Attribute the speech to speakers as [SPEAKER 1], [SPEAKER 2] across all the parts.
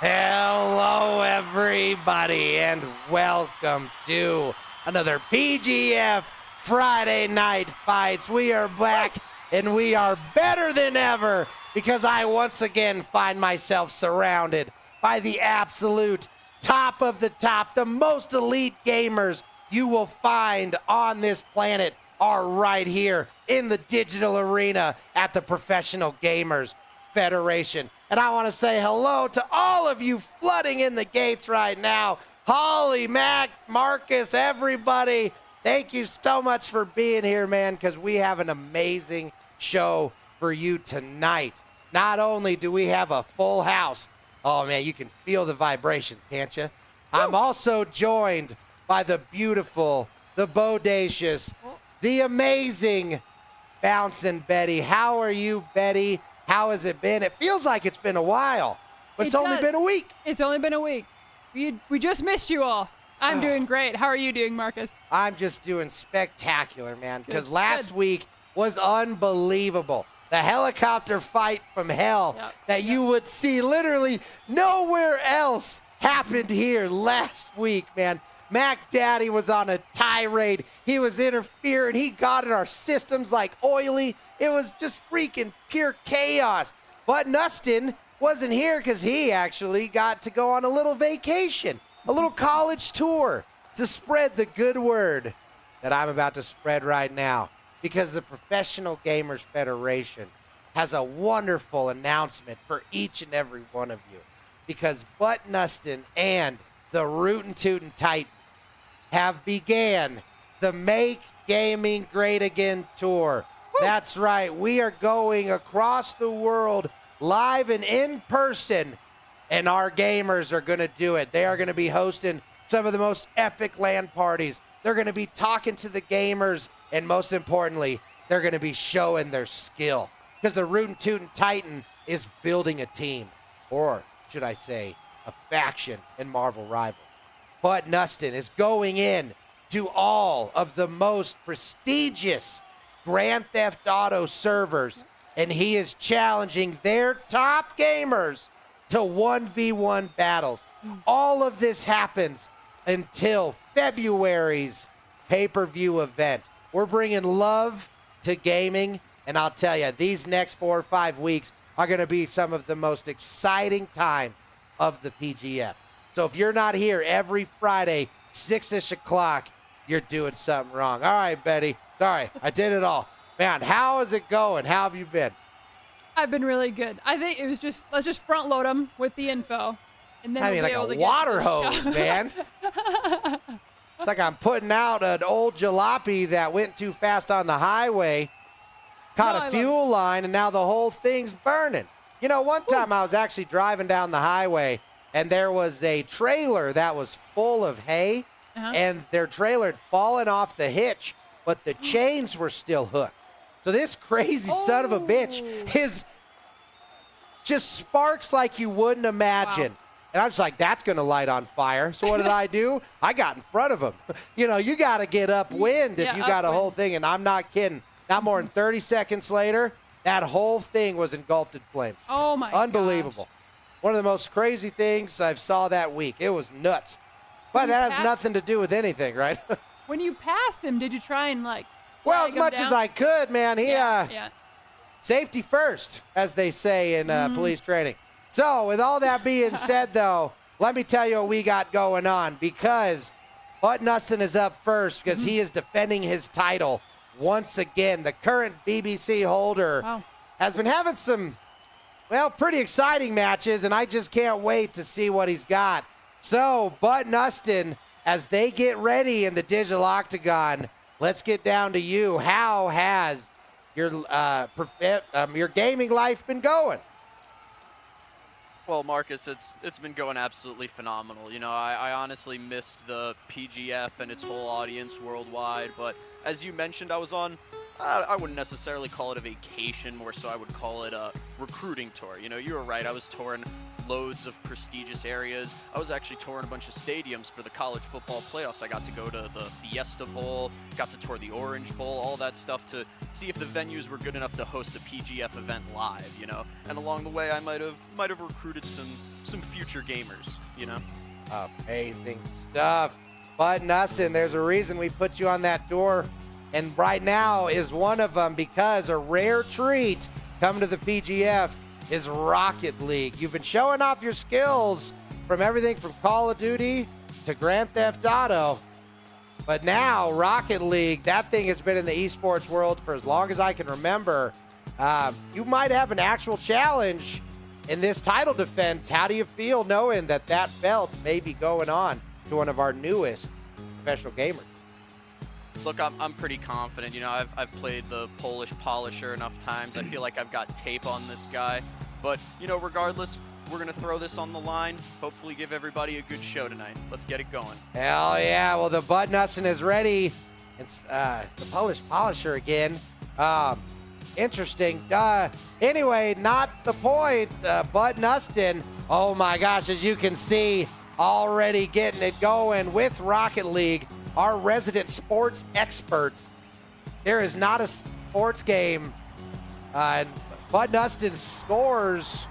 [SPEAKER 1] Hello, everybody, and welcome to another PGF Friday Night Fights. We are back, and we are better than ever because I once again find myself surrounded by the absolute top of the top. The most elite gamers you will find on this planet are right here in the digital arena at the Professional Gamers Federation. And I want to say hello to all of you flooding in the gates right now. Holly, Mac, Marcus, everybody. Thank you so much for being here, man, because we have an amazing show for you tonight. Not only do we have a full house, oh, man, you can feel the vibrations, can't you? I'm also joined by the beautiful, the bodacious, the amazing Bouncin Betty. How are you, Betty? How has it been? It feels like it's been a while, but it's only been a week.
[SPEAKER 2] It's only been a week. We just missed you all. I'm doing great. How are you doing, Marcus?
[SPEAKER 1] I'm just doing spectacular, man, because last week was unbelievable. The helicopter fight from hell that you would see literally nowhere else happened here last week, man. Mac Daddy was on a tirade. He was interfering. He got in our systems like oily. It was just freaking pure chaos. ButNustin wasn't here because he actually got to go on a little vacation, a little college tour to spread the good word that I'm about to spread right now, because the Professional Gamers Federation has a wonderful announcement for each and every one of you, because ButNustin and the Rootin Tootin Titan have began the Make Gaming Great Again tour. That's right. We are going across the world live and in person, and our gamers are going to do it. They are going to be hosting some of the most epic LAN parties. They're going to be talking to the gamers, and most importantly, they're going to be showing their skill, because the Rootin Tootin Titan is building a team, or should I say, a faction in Marvel Rivals. ButNustin is going in to all of the most prestigious Grand Theft Auto servers, and he is challenging their top gamers to 1v1 battles. All of this happens until February's pay-per-view event. We're bringing love to gaming, and I'll tell you, these next 4 or 5 weeks are going to be some of the most exciting times of the PGF. So if you're not here every Friday, 6-ish o'clock, you're doing something wrong. All right, Betty. Sorry, I did it all. Man, how is it going? How have you been?
[SPEAKER 2] I've been really good. I think it was just, let's just front load them with the info. And then
[SPEAKER 1] Like a water hose, man. It's like I'm putting out an old jalopy that went too fast on the highway, caught a fuel line, and now the whole thing's burning. You know, one time I was actually driving down the highway, and there was a trailer that was full of hay, and their trailer had fallen off the hitch, but the chains were still hooked. So this crazy son of a bitch is just sparks like you wouldn't imagine. Wow. And I was like, that's going to light on fire. So what did I do? I got in front of him. You know, you got to get upwind if you got a whole thing, and I'm not kidding. Not more than 30 seconds later, that whole thing was engulfed in flames.
[SPEAKER 2] Oh, my God.
[SPEAKER 1] Unbelievable. Gosh. One of the most crazy things I've saw that week. It was nuts. But that has nothing to do with anything, right?
[SPEAKER 2] When you passed him, did you try and, like,
[SPEAKER 1] well, as much as I could, man. He, safety first, as they say in police training. So, with all that being said, though, let me tell you what we got going on, because ButNustin is up first because he is defending his title once again. The current BBC holder has been having some, well, pretty exciting matches, and I just can't wait to see what he's got. So, ButNustin, as they get ready in the digital octagon, let's get down to you. How has your gaming life been going?
[SPEAKER 3] Well, Marcus, it's been going absolutely phenomenal. You know, I honestly missed the PGF and its whole audience worldwide, but as you mentioned, I was on, I wouldn't necessarily call it a vacation, more so I would call it a recruiting tour. You know, you were right, I was touring loads of prestigious areas. I was actually touring a bunch of stadiums for the college football playoffs. I got to go to the Fiesta Bowl, got to tour the Orange Bowl, all that stuff to see if the venues were good enough to host a PGF event live, you know. And along the way, I might have recruited some future gamers, you know.
[SPEAKER 1] Amazing stuff. ButNustin, there's a reason we put you on that tour, and right now is one of them, because a rare treat coming to the PGF is Rocket League. You've been showing off your skills from everything from Call of Duty to Grand Theft Auto, but now Rocket League, that thing has been in the esports world for as long as I can remember. You might have an actual challenge in this title defense. How do you feel knowing that that belt may be going on to one of our newest professional gamers?
[SPEAKER 3] Look, I'm pretty confident. You know, I've played the Polish Polisher enough times. I feel like I've got tape on this guy. But, you know, regardless, we're going to throw this on the line. Hopefully give everybody a good show tonight. Let's get it going.
[SPEAKER 1] Hell yeah. Well, the ButNustin is ready. It's the Polish Polisher again. Interesting. Anyway, not the point. ButNustin, oh my gosh, as you can see, already getting it going with Rocket League. Our resident sports expert. There is not a sports game. ButNustin scores,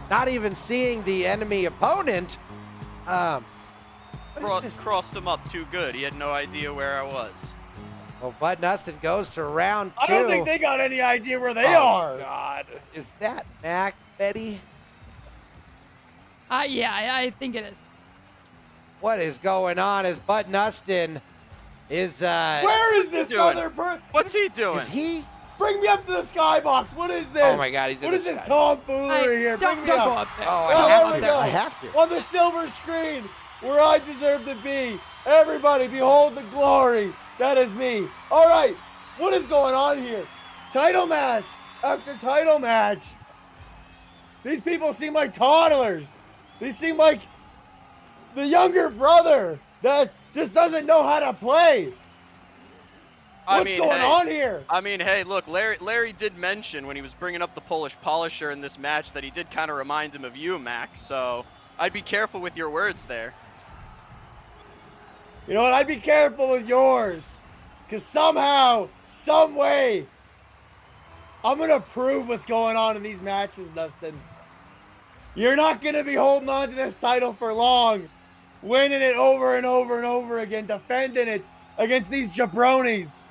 [SPEAKER 1] not even seeing the enemy opponent.
[SPEAKER 3] Crossed him up too good. He had no idea where I was.
[SPEAKER 1] Well, ButNustin goes to round 2.
[SPEAKER 4] I don't think they got any idea where they are.
[SPEAKER 1] God. Is that Mac, Betty?
[SPEAKER 2] Yeah, I think it is.
[SPEAKER 1] What is going on as ButNustin is
[SPEAKER 4] Where is this other person?
[SPEAKER 3] What's he doing?
[SPEAKER 1] Is he?
[SPEAKER 4] Bring me up to the skybox. What is this?
[SPEAKER 1] Oh my God, he's in
[SPEAKER 4] What
[SPEAKER 1] the
[SPEAKER 4] is this
[SPEAKER 1] sky.
[SPEAKER 4] tomfoolery here?
[SPEAKER 2] Don't
[SPEAKER 4] Bring me
[SPEAKER 2] go
[SPEAKER 4] up.
[SPEAKER 2] up there.
[SPEAKER 1] Oh,
[SPEAKER 4] Oh,
[SPEAKER 1] I have
[SPEAKER 4] there we
[SPEAKER 1] to.
[SPEAKER 4] go.
[SPEAKER 1] I have to.
[SPEAKER 4] On the silver screen, where I deserve to be. Everybody, behold the glory. That is me. All right, what is going on here? Title match after title match. These people seem like toddlers. They seem like the younger brother that just doesn't know how to play. What's going on here?
[SPEAKER 3] I mean, hey, look, Larry did mention when he was bringing up the Polish Polisher in this match that he did kind of remind him of you, Mac. So I'd be careful with your words there.
[SPEAKER 4] You know what? I'd be careful with yours. Because somehow, some way, I'm going to prove what's going on in these matches, Dustin. You're not going to be holding on to this title for long. Winning it over and over and over again. Defending it against these jabronis.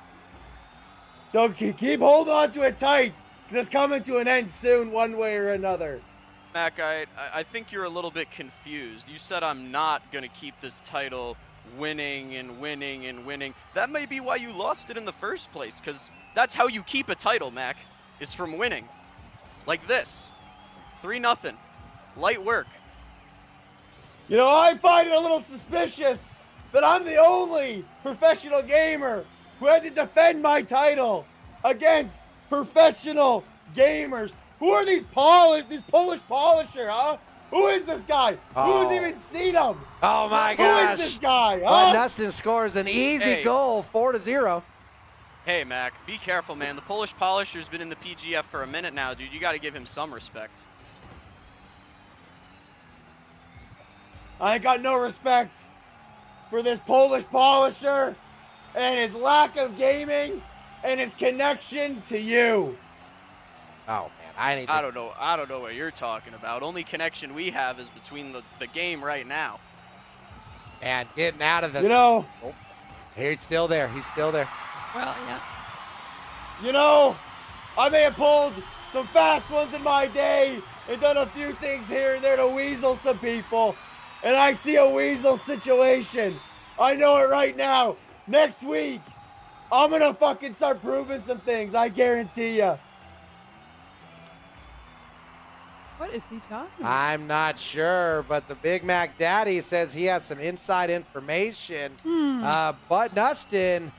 [SPEAKER 4] So keep holding on to it tight. Because it's coming to an end soon, one way or another.
[SPEAKER 3] Mac, I think you're a little bit confused. You said I'm not going to keep this title winning and winning and winning. That may be why you lost it in the first place, because that's how you keep a title, Mac, is from winning. Like this. 3-0. Light work.
[SPEAKER 4] You know, I find it a little suspicious that I'm the only professional gamer who had to defend my title against professional gamers. Who are these Polish Polisher, huh? Who is this guy?
[SPEAKER 1] Oh.
[SPEAKER 4] Who's even seen him?
[SPEAKER 1] Oh my
[SPEAKER 4] Who
[SPEAKER 1] gosh.
[SPEAKER 4] is this guy, huh?
[SPEAKER 1] ButNustin scores an easy
[SPEAKER 3] Hey.
[SPEAKER 1] goal, 4-0.
[SPEAKER 3] Hey, Mac, be careful, man. The Polish Polisher's been in the PGF for a minute now, dude. You got to give him some respect.
[SPEAKER 4] I ain't got no respect for this Polish Polisher and his lack of gaming and his connection to you.
[SPEAKER 1] Oh man, I
[SPEAKER 3] don't know what you're talking about. Only connection we have is between the game right now.
[SPEAKER 1] And getting out of this.
[SPEAKER 4] You know,
[SPEAKER 1] Oh, he's still there. He's still there.
[SPEAKER 2] Well, yeah.
[SPEAKER 4] You know, I may have pulled some fast ones in my day and done a few things here and there to weasel some people. And I see a weasel situation. I know it right now. Next week, I'm going to fucking start proving some things. I guarantee you.
[SPEAKER 2] What is he talking about?
[SPEAKER 1] I'm not sure, but the Big Mac Daddy says he has some inside information. ButNustin,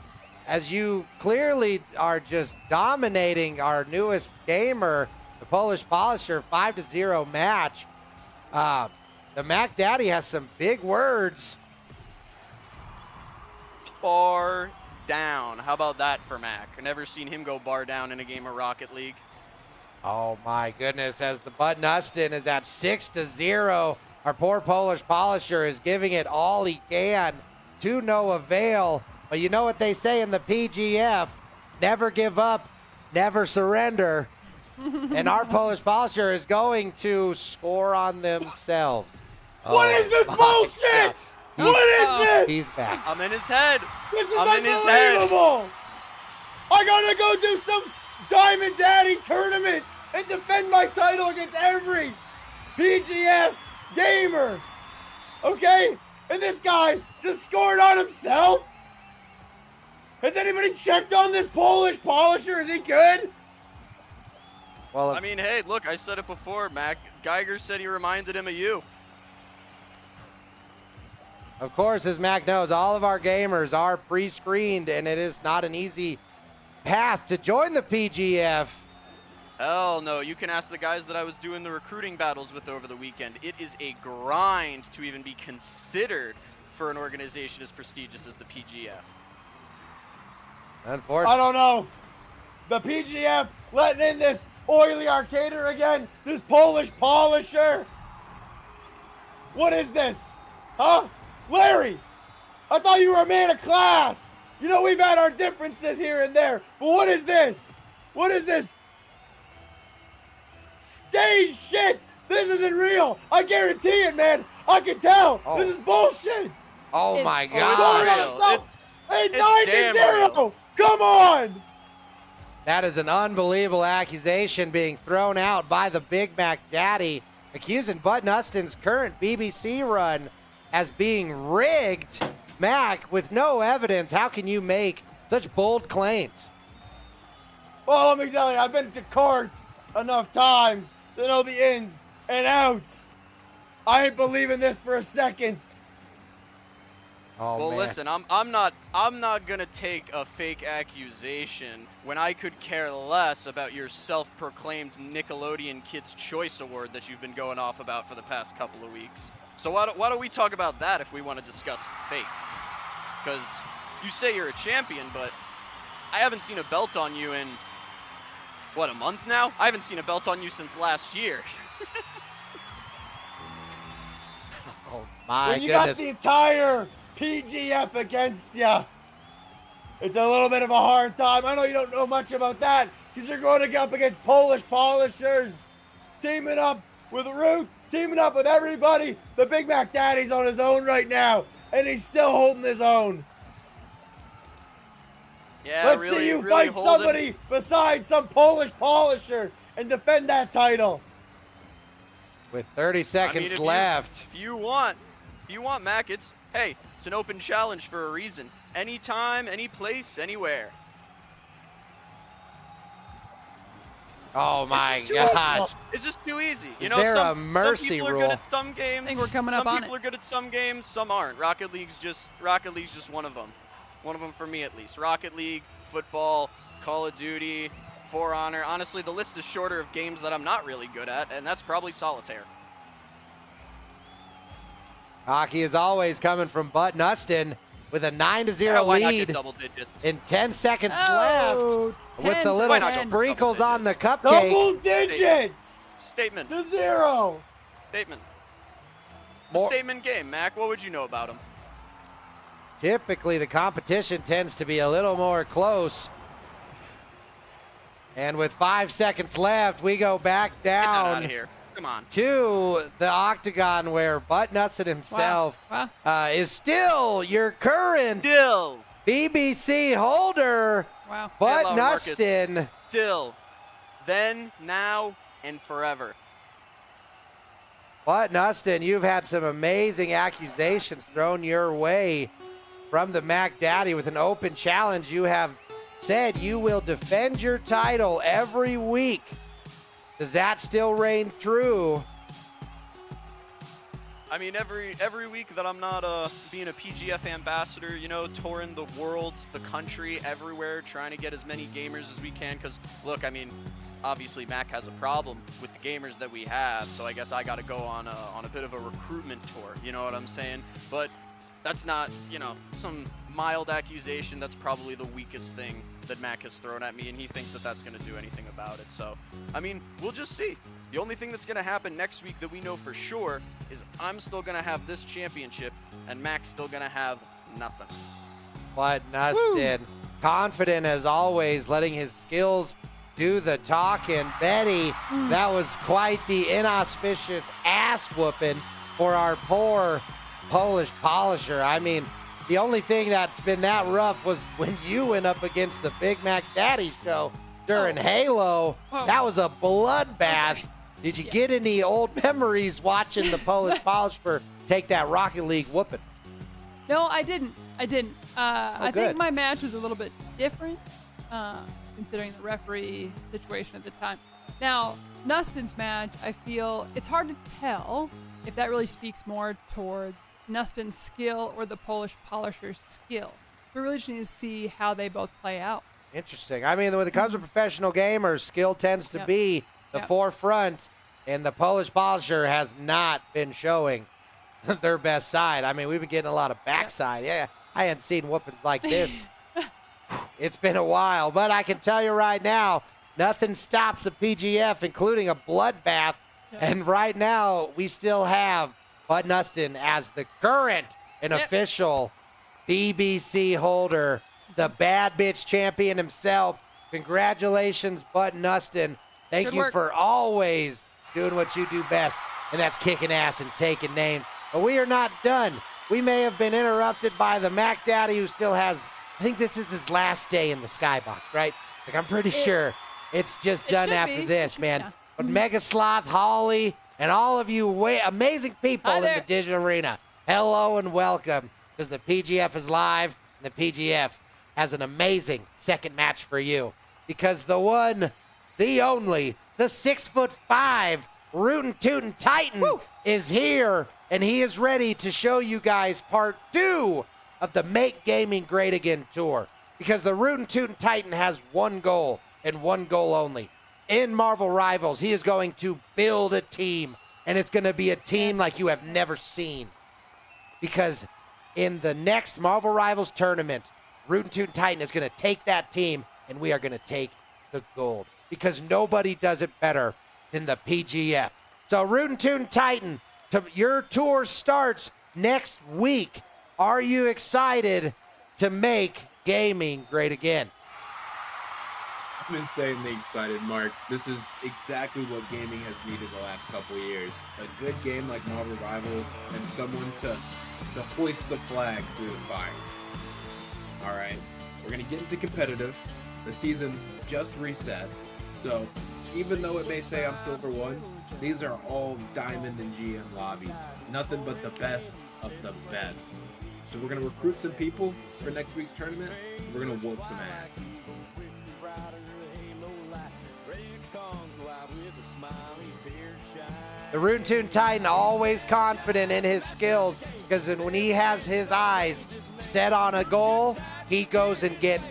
[SPEAKER 1] as you clearly are just dominating our newest gamer, the Polish Polisher, 5-0 match. The Mac Daddy has some big words.
[SPEAKER 3] Bar down. How about that for Mac? I've never seen him go bar down in a game of Rocket League.
[SPEAKER 1] Oh my goodness, as the ButNustin is at 6-0. Our poor Polish polisher is giving it all he can to no avail. But you know what they say in the PGF, never give up, never surrender. And our Polish polisher is going to score on themselves.
[SPEAKER 4] What is this bullshit? What is this?
[SPEAKER 1] He's back.
[SPEAKER 3] I'm in his head.
[SPEAKER 4] This is
[SPEAKER 3] I'm in his head.
[SPEAKER 4] unbelievable. I gotta go do some Diamond Daddy tournament and defend my title against every PGF gamer. Okay? And this guy just scored on himself? Has anybody checked on this Polish polisher? Is he good?
[SPEAKER 1] Well,
[SPEAKER 3] I mean, hey, look, I said it before, Mac. Geiger said he reminded him of you.
[SPEAKER 1] of course, as Mac knows, all of our gamers are pre-screened, and it is not an easy path to join the PGF.
[SPEAKER 3] Hell no, you can ask the guys that I was doing the recruiting battles with over the weekend. It is a grind to even be considered for an organization as prestigious as the PGF.
[SPEAKER 1] Unfortunately.
[SPEAKER 4] I don't know. The PGF letting in this oily arcader again. This Polish polisher. What is this? Huh? Larry, I thought you were a man of class. You know, we've had our differences here and there. But what is this? What is this? Stage shit. This isn't real. I guarantee it, man. I can tell.
[SPEAKER 1] Oh.
[SPEAKER 4] This is bullshit.
[SPEAKER 1] Oh my
[SPEAKER 3] It's
[SPEAKER 1] gosh.
[SPEAKER 3] real.
[SPEAKER 4] Hey,
[SPEAKER 3] It's damn
[SPEAKER 4] 9-0.
[SPEAKER 3] real.
[SPEAKER 4] Come on.
[SPEAKER 1] That is an unbelievable accusation being thrown out by the Big Mac Daddy, accusing ButNustin's current BBC run as being rigged. Mac, with no evidence, how can you make such bold claims?
[SPEAKER 4] Well, let me tell you, I've been to court enough times to know the ins and outs. I ain't believing this for a second.
[SPEAKER 1] Oh,
[SPEAKER 3] Well,
[SPEAKER 1] man.
[SPEAKER 3] listen, I'm not gonna take a fake accusation when I could care less about your self-proclaimed Nickelodeon Kids' Choice Award that you've been going off about for the past couple of weeks. So why don't we talk about that if we want to discuss fake? Because you say you're a champion, but I haven't seen a belt on you in what, a month now? I haven't seen a belt on you since last year.
[SPEAKER 1] Oh, my
[SPEAKER 4] When you got
[SPEAKER 1] goodness.
[SPEAKER 4] the entire PGF against you, it's a little bit of a hard time. I know you don't know much about that because you're going up against Polish polishers, teaming up with Root, teaming up with everybody. The Big Mac Daddy's on his own right now, and he's still holding his own.
[SPEAKER 3] Yeah,
[SPEAKER 4] Let's
[SPEAKER 3] really,
[SPEAKER 4] see you
[SPEAKER 3] really
[SPEAKER 4] fight
[SPEAKER 3] holding-
[SPEAKER 4] somebody besides some Polish polisher and defend that title.
[SPEAKER 1] With 30 seconds
[SPEAKER 3] if
[SPEAKER 1] left.
[SPEAKER 3] If you want, Mac, it's an open challenge for a reason. Anytime, any place, anywhere.
[SPEAKER 1] Oh, my
[SPEAKER 3] too
[SPEAKER 1] gosh.
[SPEAKER 3] It's just too easy. You
[SPEAKER 1] Is
[SPEAKER 3] know,
[SPEAKER 1] there
[SPEAKER 3] some
[SPEAKER 1] a mercy
[SPEAKER 3] people are
[SPEAKER 1] rule?
[SPEAKER 3] good at some games.
[SPEAKER 2] I think we're coming up
[SPEAKER 3] some
[SPEAKER 2] on
[SPEAKER 3] people
[SPEAKER 2] it.
[SPEAKER 3] are good at some games, some aren't. Rocket League's just one of them. One of them for me at least. Rocket League, football, Call of Duty, For Honor. Honestly, the list is shorter of games that I'm not really good at, and that's probably solitaire.
[SPEAKER 1] Hockey is always coming from ButNustin with a 9-0
[SPEAKER 3] Yeah, why not get
[SPEAKER 1] lead
[SPEAKER 3] double digits?
[SPEAKER 1] in 10 seconds
[SPEAKER 2] Oh,
[SPEAKER 1] left. With the little
[SPEAKER 3] Why not go for
[SPEAKER 1] sprinkles
[SPEAKER 3] double
[SPEAKER 1] on the cupcake.
[SPEAKER 4] Double digits
[SPEAKER 3] Statement.
[SPEAKER 4] to 0.
[SPEAKER 3] Statement.
[SPEAKER 1] More-
[SPEAKER 3] Statement game, Mac. What would you know about him?
[SPEAKER 1] Typically, the competition tends to be a little more close. And with 5 seconds left, we go back
[SPEAKER 3] Get that out
[SPEAKER 1] down
[SPEAKER 3] of here. Come on.
[SPEAKER 1] to the octagon where ButNustin himself
[SPEAKER 2] Wow.
[SPEAKER 1] is still your current
[SPEAKER 3] Still.
[SPEAKER 1] BBC holder.
[SPEAKER 2] Wow.
[SPEAKER 3] Hello, Marcus.
[SPEAKER 1] ButNustin.
[SPEAKER 3] Still. Then, now, and forever.
[SPEAKER 1] ButNustin, you've had some amazing accusations thrown your way from the Mac Daddy with an open challenge. You have said you will defend your title every week. Does that still reign true?
[SPEAKER 3] I mean, every week that I'm not being a PGF ambassador, you know, touring the world, the country, everywhere, trying to get as many gamers as we can. Because, look, I mean, obviously Mac has a problem with the gamers that we have, so I guess I got to go on a bit of a recruitment tour. You know what I'm saying? But that's not, you know, some mild accusation. That's probably the weakest thing that Mac has thrown at me, and he thinks that that's going to do anything about it. So, I mean, we'll just see. The only thing that's going to happen next week that we know for sure is I'm still going to have this championship, and Mac's still going to have nothing.
[SPEAKER 1] ButNustin, confident as always, letting his skills do the talking. Betty, that was quite the inauspicious ass whooping for our poor Polish polisher. I mean, the only thing that's been that rough was when you went up against the Big Mac Daddy show during Halo. That was a bloodbath.
[SPEAKER 2] Okay.
[SPEAKER 1] Did you get any old memories watching the Polish polisher take that Rocket League whooping?
[SPEAKER 2] No, I didn't. I
[SPEAKER 1] good.
[SPEAKER 2] think my match was a little bit different, considering the referee situation at the time. Now, Nustin's match, I feel it's hard to tell if that really speaks more towards Nustin's skill or the Polish polisher's skill. We really just need to see how they both play out.
[SPEAKER 1] Interesting. I mean, when it comes to professional gamers, skill tends to be the forefront, and the Polish polisher has not been showing their best side. I mean, we've been getting a lot of backside. Yeah, I hadn't seen whoopings like this. It's been a while, but I can tell you right now, nothing stops the PGF, including a bloodbath. And right now, we still have ButNustin as the current and official BBC holder, the bad bitch champion himself. Congratulations, ButNustin. Thank you for always doing what you do best, and that's kicking ass and taking names. But we are not done. We may have been interrupted by the Mac Daddy, who still has, I think this is his last day in the skybox, right? Like, I'm pretty sure it's just done after this, man.
[SPEAKER 2] Yeah.
[SPEAKER 1] But Mega Sloth, Holly, and all of you amazing people in the digital arena, hello and welcome, because the PGF is live, and the PGF has an amazing second match for you. Because the one, the only, the 6'5" Rootin Tootin Titan is here, and he is ready to show you guys part 2 of the Make Gaming Great Again tour. Because the Rootin Tootin Titan has one goal, and one goal only. In Marvel Rivals, he is going to build a team, and it's going to be a team like you have never seen. Because in the next Marvel Rivals tournament, Rootin Tootin Titan is going to take that team, and we are going to take the gold. Because nobody does it better than the PGF. So Rootin Tootin Titan, your tour starts next week. Are you excited to make gaming great again?
[SPEAKER 5] I'm insanely excited, Mark. This is exactly what gaming has needed the last couple of years. A good game like Marvel Rivals and someone to hoist the flag through the fire. All right, we're going to get into competitive. The season just reset. So even though it may say I'm Silver 1, these are all Diamond and GM lobbies. Nothing but the best of the best. So we're going to recruit some people for next week's tournament. And we're going to whoop some ass.
[SPEAKER 1] The Rootin Tootin Titan always confident in his skills, because when he has his eyes set on a goal, he goes and gets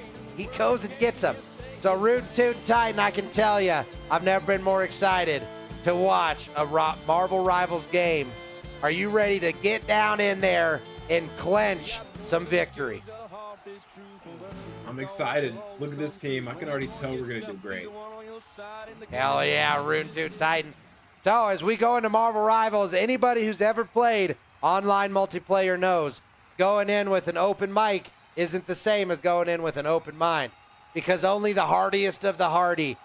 [SPEAKER 1] them. So Rootin Tootin Titan, I can tell you, I've never been more excited to watch a Marvel Rivals game. Are you ready to get down in there and clench some victory?
[SPEAKER 5] I'm excited. Look at this team. I can already tell we're going to do great.
[SPEAKER 1] Hell yeah, Rootin Tootin Titan. So as we go into Marvel Rivals, anybody who's ever played online multiplayer knows going in with an open mic isn't the same as going in with an open mind, because only the hardiest of the hardy,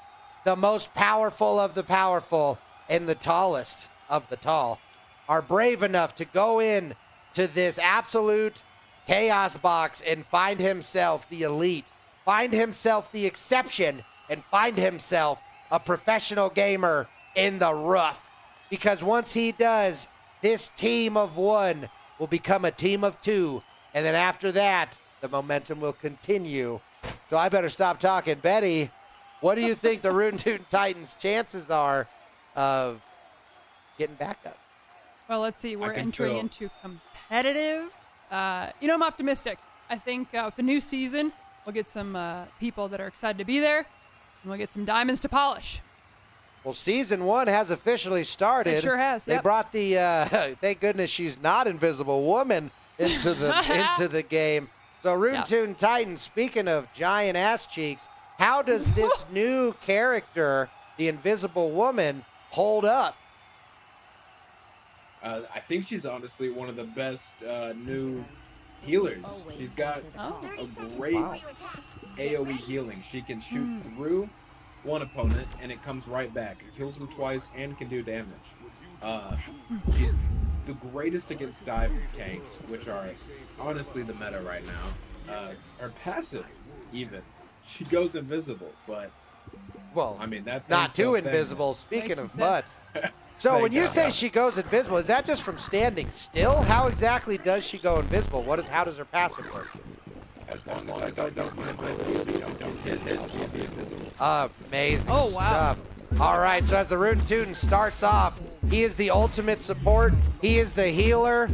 [SPEAKER 1] the most powerful of the powerful, and the tallest of the tall are brave enough to go in to this absolute chaos box and find himself the elite, find himself the exception, and find himself a professional gamer in the rough. Because once he does, this team of one will become a team of two, and then after that, the momentum will continue. So I better stop talking. Betty, what do you think the Rootin Tootin Titans' chances are of getting back up?
[SPEAKER 2] Well, let's see. We're entering into competitive. I'm optimistic. I think with the new season, we'll get some people that are excited to be there, and we'll get some diamonds to polish.
[SPEAKER 1] Well, season 1 has officially started.
[SPEAKER 2] It sure has.
[SPEAKER 1] They brought the thank goodness she's not Invisible Woman into the into the game. So Rootin Tootin Titan, speaking of giant ass cheeks, how does this new character, the Invisible Woman, hold up?
[SPEAKER 5] I think she's honestly one of the best new healers. She's got a great AoE healing. She can shoot through one opponent and it comes right back. It kills them twice and can do damage. She's the greatest against dive tanks, which are honestly the meta right now. Her passive, even. She goes invisible, but
[SPEAKER 1] well,
[SPEAKER 5] I mean that
[SPEAKER 1] not too invisible. Speaking of butts. So when you say she goes invisible, is that just from standing still? How exactly does she go invisible? How does her passive work?
[SPEAKER 5] As long as I don't mind my don't hit invisible.
[SPEAKER 1] Amazing
[SPEAKER 2] Oh, wow.
[SPEAKER 1] stuff. All right, so as the Rootin Tootin starts off, he is the ultimate support. He is the healer,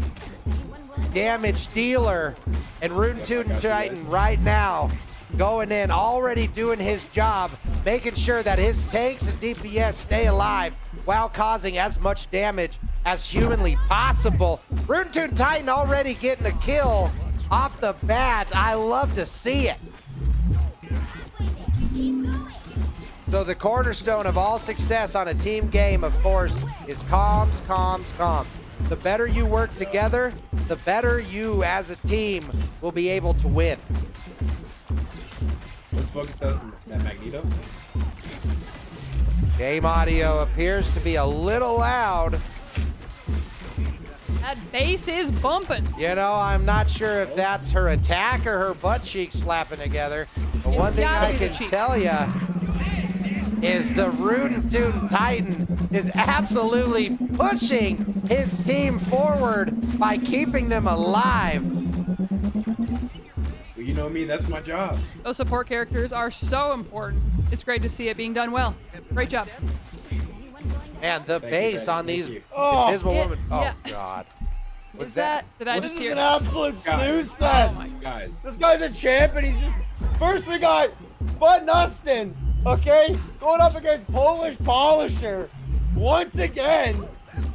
[SPEAKER 1] damage dealer, and Rootin Tootin Titan right now going in, already doing his job, making sure that his tanks and DPS stay alive while causing as much damage as humanly possible. Rootin Tootin Titan already getting a kill off the bat. I love to see it. So the cornerstone of all success on a team game, of course, is comms, comms, comms. The better you work together, the better you as a team will be able to win.
[SPEAKER 5] Let's focus on that Magneto.
[SPEAKER 1] Game audio appears to be a little loud.
[SPEAKER 2] That bass is bumping.
[SPEAKER 1] You know, I'm not sure if that's her attack or her butt cheeks slapping together. But one thing I can tell you is the Rootin Tootin Titan is absolutely pushing his team forward by keeping them alive.
[SPEAKER 5] Well, you know me, that's my job.
[SPEAKER 2] Those support characters are so important. It's great to see it being done well. Great job.
[SPEAKER 1] And the base on these Invisible Woman. Oh, God.
[SPEAKER 2] Was that? Did I
[SPEAKER 4] This
[SPEAKER 2] just
[SPEAKER 4] is
[SPEAKER 2] hear?
[SPEAKER 4] an absolute snooze fest.
[SPEAKER 5] Guys.
[SPEAKER 4] This guy's a champ, and he's just... First we got ButNustin, okay? Going up against Polish Polisher once again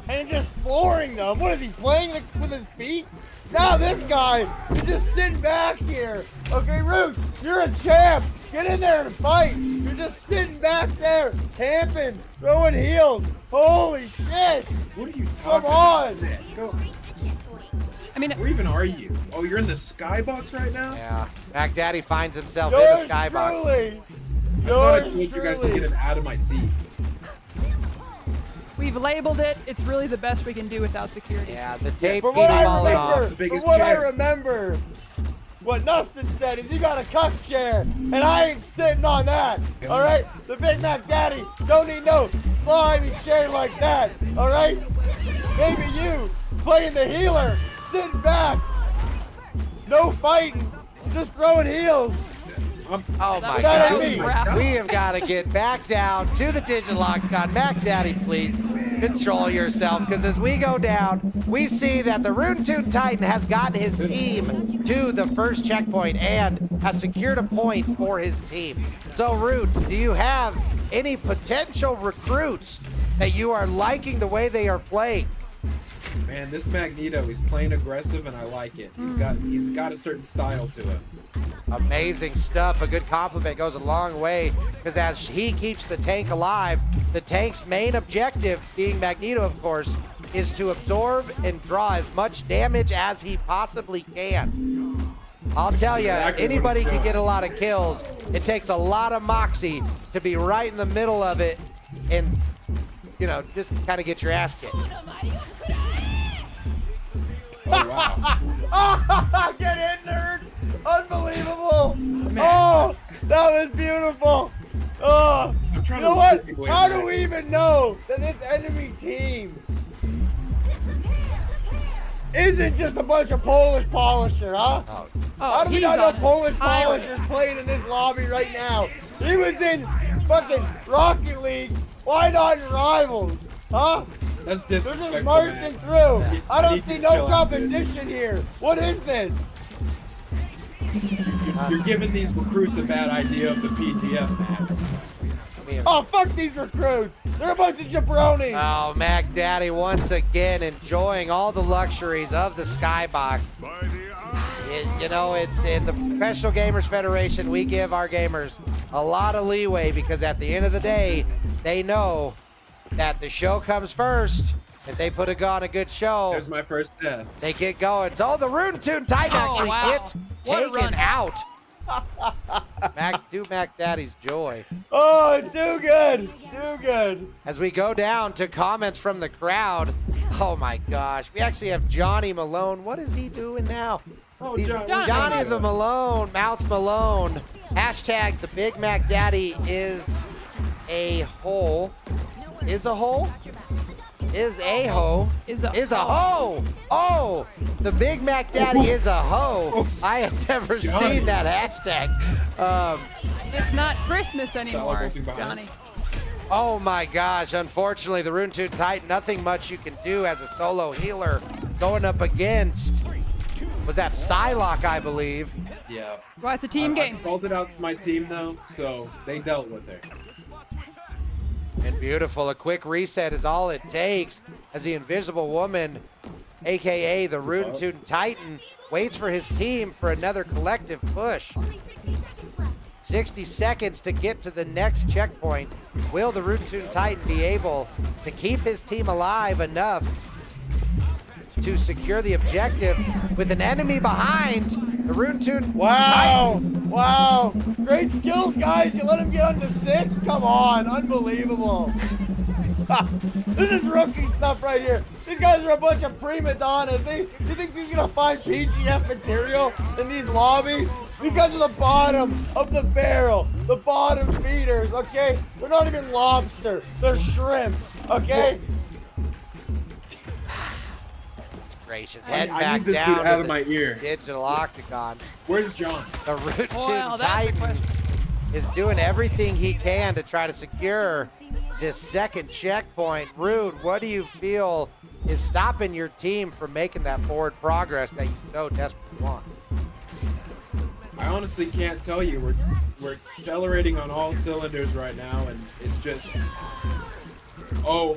[SPEAKER 4] and just flooring them. What is he, playing with his feet? Now this guy is just sitting back here. Okay, Root, you're a champ. Get in there and fight. You're just sitting back there, camping, throwing heels. Holy shit.
[SPEAKER 5] What are you
[SPEAKER 4] Come
[SPEAKER 5] talking
[SPEAKER 4] on.
[SPEAKER 5] about? Go.
[SPEAKER 2] I mean,
[SPEAKER 5] Where even are you? Oh, you're in the skybox right now?
[SPEAKER 1] Yeah. MacDaddy finds himself in
[SPEAKER 4] Yours
[SPEAKER 1] the skybox.
[SPEAKER 4] truly.
[SPEAKER 5] I thought I
[SPEAKER 4] Yours
[SPEAKER 5] told you guys to
[SPEAKER 4] truly.
[SPEAKER 5] get him out of my seat.
[SPEAKER 2] we've labeled it. It's really the best we can do without security.
[SPEAKER 1] Yeah, the tape
[SPEAKER 4] From
[SPEAKER 1] keeps
[SPEAKER 4] what I
[SPEAKER 1] falling off.
[SPEAKER 4] remember,
[SPEAKER 5] biggest
[SPEAKER 4] from what I
[SPEAKER 5] chair.
[SPEAKER 4] remember, what Nustin said is you got a cuck chair, and I ain't sitting on that. All right, the Big Mac Daddy don't need no slimy chair like that. All right, maybe you playing the healer, sitting back, no fighting, just throwing heels.
[SPEAKER 1] Oh my
[SPEAKER 4] That
[SPEAKER 1] God.
[SPEAKER 4] ain't me.
[SPEAKER 1] We have got to get back down to the Digilocon. Mac Daddy, please control yourself, because as we go down, we see that the Rootin Tootin Titan has gotten his team to the first checkpoint and has secured a point for his team. So, Root, do you have any potential recruits that you are liking the way they are playing?
[SPEAKER 5] Man, this Magneto, he's playing aggressive and I like it. He's got a certain style to him.
[SPEAKER 1] Amazing stuff. A good compliment goes a long way, because as he keeps the tank alive, the tank's main objective, being Magneto, of course, is to absorb and draw as much damage as he possibly can. I'll tell you,
[SPEAKER 5] exactly
[SPEAKER 1] anybody
[SPEAKER 5] what he's
[SPEAKER 1] can get a
[SPEAKER 5] doing.
[SPEAKER 1] lot of kills. It takes a lot of moxie to be right in the middle of it and, you know, just kind of get your ass kicked.
[SPEAKER 5] Oh, wow.
[SPEAKER 4] Get in, nerd! Unbelievable! Oh, that was beautiful! Oh,
[SPEAKER 5] I'm trying
[SPEAKER 4] you know
[SPEAKER 5] to
[SPEAKER 4] what?
[SPEAKER 5] look people in
[SPEAKER 4] How
[SPEAKER 5] there.
[SPEAKER 4] do we even know that this enemy team isn't just a bunch of Polish polisher, huh?
[SPEAKER 1] Oh,
[SPEAKER 4] How do we
[SPEAKER 2] he's
[SPEAKER 4] not know
[SPEAKER 2] on
[SPEAKER 4] Polish
[SPEAKER 2] fire.
[SPEAKER 4] polishers playing in this lobby right now? He was in fucking Rocket League. Why not in Rivals? Huh?
[SPEAKER 5] That's
[SPEAKER 4] They're
[SPEAKER 5] disrespectful,
[SPEAKER 4] just marching
[SPEAKER 5] man.
[SPEAKER 4] through. I don't
[SPEAKER 5] need
[SPEAKER 4] see
[SPEAKER 5] to
[SPEAKER 4] no
[SPEAKER 5] chill out, dude.
[SPEAKER 4] competition here. What is this?
[SPEAKER 5] You're giving these recruits a bad idea of the PGF, man.
[SPEAKER 4] Oh, fuck these recruits. They're a bunch of jabronis.
[SPEAKER 1] Oh, Mac Daddy once again enjoying all the luxuries of the skybox. You know, it's in the Professional Gamers Federation, we give our gamers a lot of leeway because at the end of the day, they know that the show comes first. If they put on a good show,
[SPEAKER 5] There's my first death.
[SPEAKER 1] they get going. So the Rootin Tootin Titan actually gets
[SPEAKER 2] What a
[SPEAKER 1] taken
[SPEAKER 2] run.
[SPEAKER 1] out. Mac Daddy's joy.
[SPEAKER 4] Oh, too good. Too good.
[SPEAKER 1] As we go down to comments from the crowd, oh my gosh, we actually have Johnny Malone. What is he doing now?
[SPEAKER 5] Oh,
[SPEAKER 1] He's
[SPEAKER 5] Johnny.
[SPEAKER 1] Johnny the Malone, Mouth Malone. Hashtag the Big Mac Daddy is a hole. Is a hole? Is a hoe.
[SPEAKER 2] Is a
[SPEAKER 1] hoe. Oh, the Big Mac Daddy is a hoe. I have never seen that hashtag.
[SPEAKER 2] It's not Christmas anymore,
[SPEAKER 5] walking behind.
[SPEAKER 2] Johnny.
[SPEAKER 1] Oh my gosh, unfortunately, the Rootin Tootin Titan, nothing much you can do as a solo healer going up against, was that Psylocke, I believe.
[SPEAKER 5] Yeah.
[SPEAKER 2] Well, it's a team game.
[SPEAKER 5] I called it out to my team, though, so they dealt with it.
[SPEAKER 1] And beautiful, a quick reset is all it takes as the Invisible Woman, AKA the Rootin Tootin Titan, waits for his team for another collective push. 60 seconds to get to the next checkpoint. Will the Rootin Tootin Titan be able to keep his team alive enough to secure the objective with an enemy behind the Rootin Tootin
[SPEAKER 4] Wow.
[SPEAKER 1] Titan?
[SPEAKER 4] Wow. Great skills, guys. You let him get on to 6? Come on. Unbelievable. This is rookie stuff right here. These guys are a bunch of prima donnas. He thinks he's going to find PGF material in these lobbies? These guys are the bottom of the barrel. The bottom feeders, okay? They're not even lobster. They're shrimp, okay?
[SPEAKER 1] Gracious, head
[SPEAKER 5] I
[SPEAKER 1] back
[SPEAKER 5] need this
[SPEAKER 1] down
[SPEAKER 5] dude out
[SPEAKER 1] to
[SPEAKER 5] of my ear.
[SPEAKER 1] digital octagon.
[SPEAKER 5] Where's John?
[SPEAKER 1] The Rootin
[SPEAKER 2] Well,
[SPEAKER 1] Tootin
[SPEAKER 2] that's a
[SPEAKER 1] Titan
[SPEAKER 2] question.
[SPEAKER 1] is doing everything he can to try to secure this second checkpoint. Rude, what do you feel is stopping your team from making that forward progress that you so desperately want?
[SPEAKER 5] I honestly can't tell you. We're accelerating on all cylinders right now, and it's just. Oh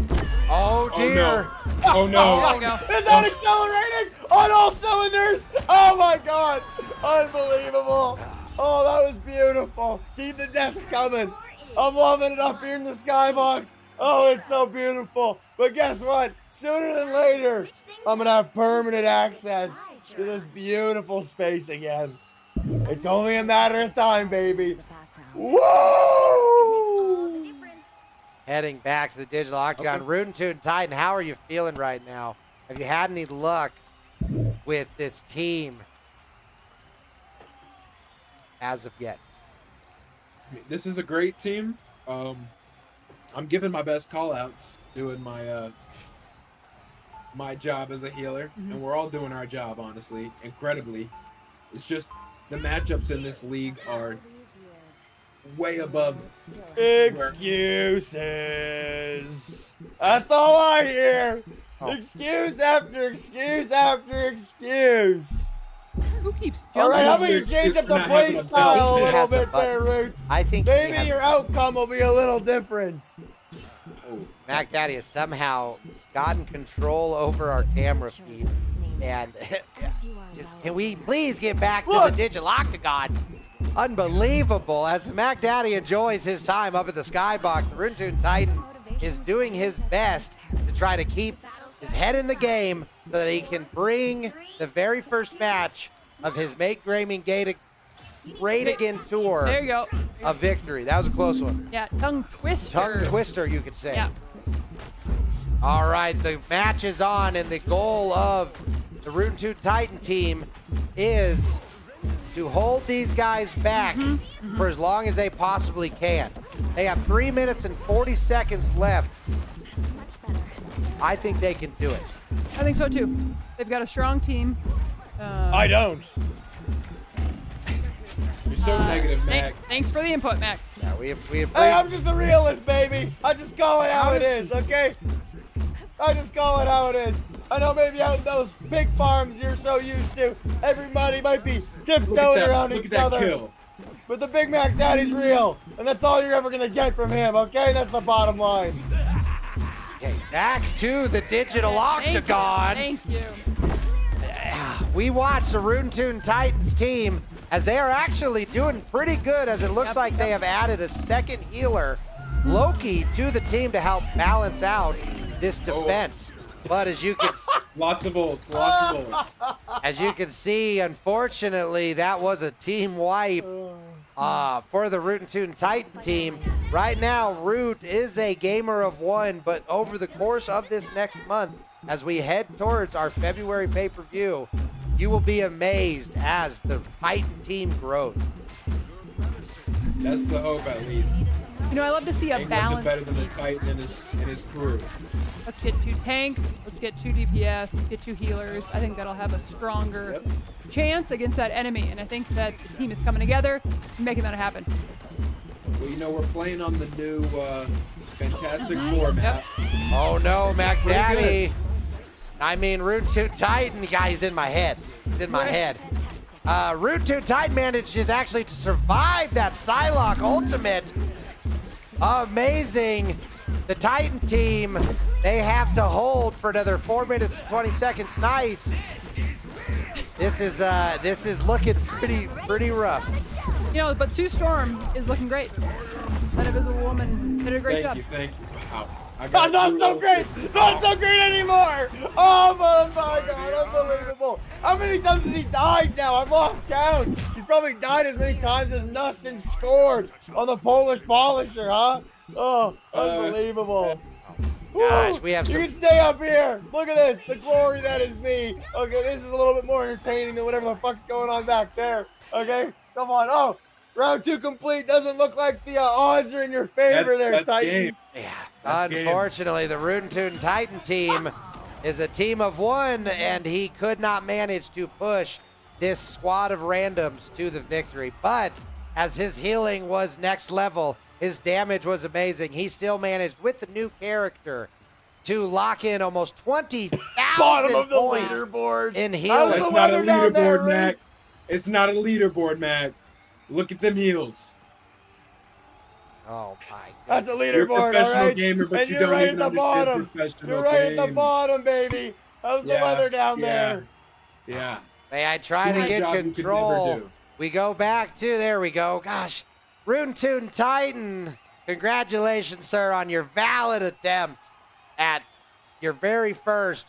[SPEAKER 1] dear.
[SPEAKER 5] no! Oh no!
[SPEAKER 2] There we go.
[SPEAKER 4] It's on accelerating on all cylinders. Oh my God. Unbelievable. Oh, that was beautiful. Keep the deaths coming. I'm loving it up here in the skybox. Oh, it's so beautiful. But guess what? Sooner than later, I'm going to have permanent access to this beautiful space again. It's only a matter of time, baby. Woo!
[SPEAKER 1] Heading back to the digital octagon. Rootin Tootin Titan, how are you feeling right now? Have you had any luck with this team as of yet?
[SPEAKER 5] This is a great team. I'm giving my best call outs, doing my my job as a healer, and we're all doing our job, honestly, incredibly. It's just the matchups in this league are way above.
[SPEAKER 4] Excuses. That's all I hear. Excuse after excuse after excuse.
[SPEAKER 2] Who keeps
[SPEAKER 4] All
[SPEAKER 2] jumping?
[SPEAKER 4] right, how about you change up the play style a
[SPEAKER 1] He
[SPEAKER 4] little
[SPEAKER 1] has a
[SPEAKER 4] bit there,
[SPEAKER 1] button.
[SPEAKER 4] Roots?
[SPEAKER 1] I think he
[SPEAKER 4] Maybe
[SPEAKER 1] has-
[SPEAKER 4] your outcome will be a little different.
[SPEAKER 1] Mac Daddy has somehow gotten control over our camera feed. And just can we please get back to the digital octagon? Unbelievable. As the Mac Daddy enjoys his time up at the skybox, the Rootin Tootin Titan is doing his best to try to keep his head in the game so that he can bring the very first match of his Make Gaming Great Again tour
[SPEAKER 2] There you go.
[SPEAKER 1] a victory. That was a close one.
[SPEAKER 2] Yeah, tongue twister.
[SPEAKER 1] Tongue twister, you could say.
[SPEAKER 2] Yeah.
[SPEAKER 1] All right, the match is on, and the goal of the Rootin Tootin Titan team is to hold these guys back for as long as they possibly can. They have 3 minutes and 40 seconds left. I think they can do it.
[SPEAKER 2] I think so too. They've got a strong team.
[SPEAKER 4] I don't.
[SPEAKER 5] You're so negative, Mac.
[SPEAKER 2] Thanks for the input, Mac.
[SPEAKER 1] Yeah, we have
[SPEAKER 4] Hey, I'm just a realist, baby. I just call it how it is, okay? I just call it how it is. I know maybe out in those pig farms you're so used to, everybody might be tiptoeing around
[SPEAKER 5] Look
[SPEAKER 4] each
[SPEAKER 5] at that
[SPEAKER 4] other.
[SPEAKER 5] kill.
[SPEAKER 4] But the Big Mac Daddy's real, and that's all you're ever gonna get from him, okay? That's the bottom line.
[SPEAKER 1] Okay, back to the digital octagon.
[SPEAKER 2] Thank you.
[SPEAKER 1] we watched the Rootin Tootin Titans team as they are actually doing pretty good, as it looks like they have added a second healer, Loki, to the team to help balance out this defense. But as you can
[SPEAKER 5] lots of ults, lots of ults.
[SPEAKER 1] as you can see, unfortunately, that was a team wipe for the Rootin Tootin Titan team. Right now, Root is a gamer of one, but over the course of this next month, as we head towards our February pay-per-view, you will be amazed as the Titan team grows.
[SPEAKER 5] That's the hope, at least.
[SPEAKER 2] You know, I love to see a
[SPEAKER 5] Ain't
[SPEAKER 2] balance.
[SPEAKER 5] nothing better than the Titan and his crew.
[SPEAKER 2] Let's get 2 tanks. Let's get 2 DPS. Let's get 2 healers. I think that'll have a stronger chance against that enemy. And I think that the team is coming together and making that happen.
[SPEAKER 5] Well, you know, we're playing on the new Fantastic Four map.
[SPEAKER 1] Oh no, MacDaddy. I mean, Rootin Tootin Titan, guys, in my head. He's in my head. Rootin Tootin Titan manages actually to survive that Psylocke ultimate. Amazing. The Titan team, they have to hold for another 4 minutes and 20 seconds. Nice. This is looking pretty rough.
[SPEAKER 2] You know, but Sue Storm is looking great. That Invisible Woman did a great job.
[SPEAKER 5] Thank you. Wow.
[SPEAKER 4] I'm not so great. Not so great anymore. Oh my God, unbelievable. How many times has he died now? I've lost count. He's probably died as many times as Nustin scored on the Polish Polisher, huh? Oh, unbelievable.
[SPEAKER 1] Gosh, we have
[SPEAKER 4] You
[SPEAKER 1] some.
[SPEAKER 4] can stay up here. Look at this. The glory that is me. Okay, this is a little bit more entertaining than whatever the fuck's going on back there. Okay, come on. Oh, round 2 complete. Doesn't look like the odds are in your favor there, Titan.
[SPEAKER 5] Game.
[SPEAKER 1] Yeah.
[SPEAKER 5] That's
[SPEAKER 1] Unfortunately, the Rootin Tootin Titan team is a team of one, and he could not manage to push this squad of randoms to the victory. But as his healing was next level, his damage was amazing. He still managed, with the new character, to lock in almost 20,000
[SPEAKER 4] Bottom of the
[SPEAKER 1] points
[SPEAKER 4] leaderboard.
[SPEAKER 1] in
[SPEAKER 4] How's
[SPEAKER 1] healing.
[SPEAKER 4] the
[SPEAKER 5] It's not a
[SPEAKER 4] weather down there,
[SPEAKER 5] leaderboard, Mac.
[SPEAKER 4] Reed?
[SPEAKER 5] It's not a leaderboard, Mac. Look at them heels.
[SPEAKER 1] Oh my
[SPEAKER 4] That's a
[SPEAKER 1] God.
[SPEAKER 5] You're a
[SPEAKER 4] leaderboard, all
[SPEAKER 5] professional
[SPEAKER 4] right?
[SPEAKER 5] gamer, but
[SPEAKER 4] And
[SPEAKER 5] you
[SPEAKER 4] you're
[SPEAKER 5] don't
[SPEAKER 4] right
[SPEAKER 5] even
[SPEAKER 4] at the
[SPEAKER 5] understand
[SPEAKER 4] bottom.
[SPEAKER 5] professional
[SPEAKER 4] You're right at the
[SPEAKER 5] game.
[SPEAKER 4] bottom, baby. How's the
[SPEAKER 5] Yeah,
[SPEAKER 4] weather down
[SPEAKER 5] yeah.
[SPEAKER 4] there?
[SPEAKER 5] Yeah.
[SPEAKER 1] May I try
[SPEAKER 5] Do
[SPEAKER 1] to
[SPEAKER 5] a
[SPEAKER 1] get
[SPEAKER 5] job you could never
[SPEAKER 1] control?
[SPEAKER 5] do.
[SPEAKER 1] We go back to, there we go. Gosh, Rootin Tootin Titan, congratulations, sir, on your valid attempt at your very first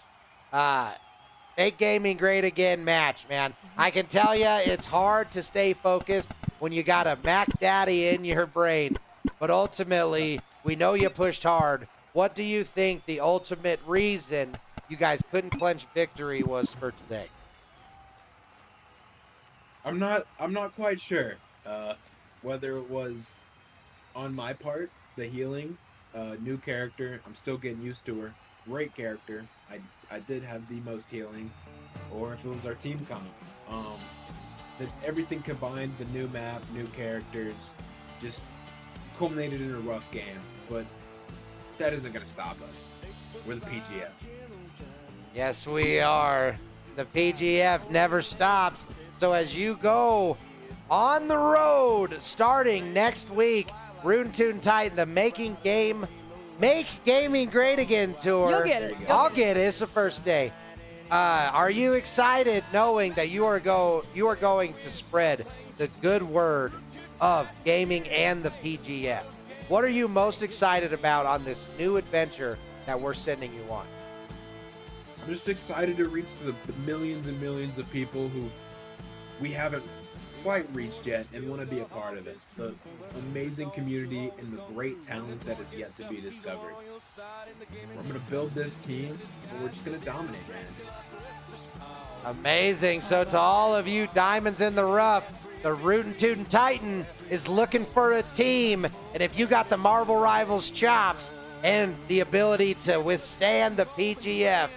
[SPEAKER 1] Make Gaming Great Again match, man. I can tell you it's hard to stay focused when you got a Mac Daddy in your brain, but ultimately, we know you pushed hard. What do you think the ultimate reason you guys couldn't clinch victory was for today?
[SPEAKER 5] I'm not quite sure whether it was on my part, the healing, new character. I'm still getting used to her. Great character. I did have the most healing, or if it was our team comp. That everything combined, the new map, new characters, just culminated in a rough game. But that isn't gonna stop us. We're the PGF.
[SPEAKER 1] Yes, we are. The PGF never stops. So as you go on the road starting next week, Rootin Tootin Titan, the Make Gaming Great Again tour.
[SPEAKER 2] You'll get it.
[SPEAKER 1] I'll get it. It's the first day. Are you excited knowing that you are going to spread the good word of gaming and the PGF? What are you most excited about on this new adventure that we're sending you on?
[SPEAKER 5] I'm just excited to reach the millions and millions of people who we haven't quite reached yet and want to be a part of it. The amazing community and the great talent that is yet to be discovered. We're going to build this team and we're just going to dominate, man.
[SPEAKER 1] Amazing. So to all of you diamonds in the rough, the Rootin Tootin Titan is looking for a team. And if you got the Marvel Rivals chops and the ability to withstand the PGF,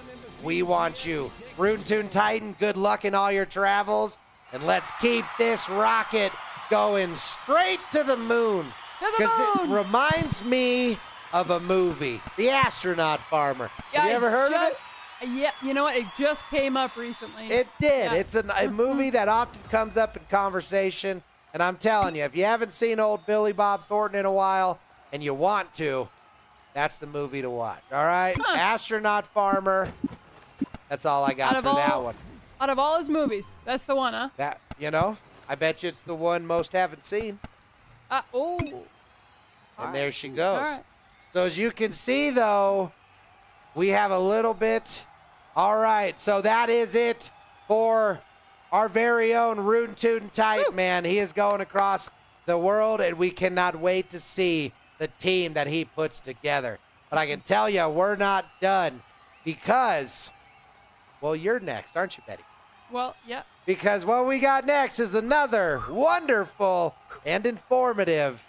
[SPEAKER 1] we want you. Rootin Tootin Titan, good luck in all your travels. And let's keep this rocket going straight to the moon. Because it reminds me of a movie, The Astronaut Farmer. Have you ever heard of it?
[SPEAKER 2] Yeah, you know what? It just came up recently.
[SPEAKER 1] It did.
[SPEAKER 2] Yeah.
[SPEAKER 1] It's a movie that often comes up in conversation. And I'm telling you, if you haven't seen old Billy Bob Thornton in a while and you want to, that's the movie to watch. All right? Astronaut Farmer. That's all I got for that one.
[SPEAKER 2] Out of all his movies, that's the one, huh?
[SPEAKER 1] That, I bet you it's the one most haven't seen.
[SPEAKER 2] Oh.
[SPEAKER 1] And there she goes.
[SPEAKER 2] All right.
[SPEAKER 1] So as you can see, though, we have a little bit. All right, so that is it for our very own Rootin Tootin Titan, man. He is going across the world, and we cannot wait to see the team that he puts together. But I can tell you, we're not done because, well, you're next, aren't you, Betty?
[SPEAKER 2] Well, yeah.
[SPEAKER 1] Because what we got next is another wonderful and informative